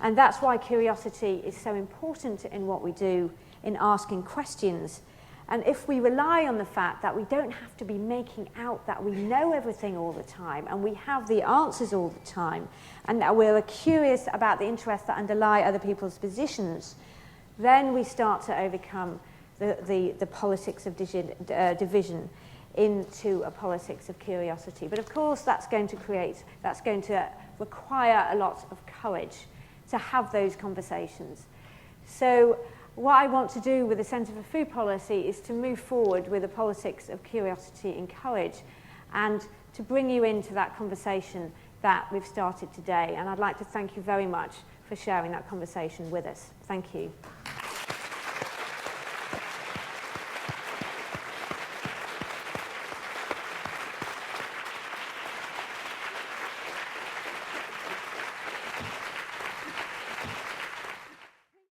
And that's why curiosity is so important in what we do in asking questions. And if we rely on the fact that we don't have to be making out that we know everything all the time and we have the answers all the time and that we're curious about the interests that underlie other people's positions, then we start to overcome the politics of division into a politics of curiosity. But of course that's going to require a lot of courage to have those conversations. So what I want to do with the Centre for Food Policy is to move forward with a politics of curiosity and courage and to bring you into that conversation that we've started today. And I'd like to thank you very much for sharing that conversation with us. Thank you.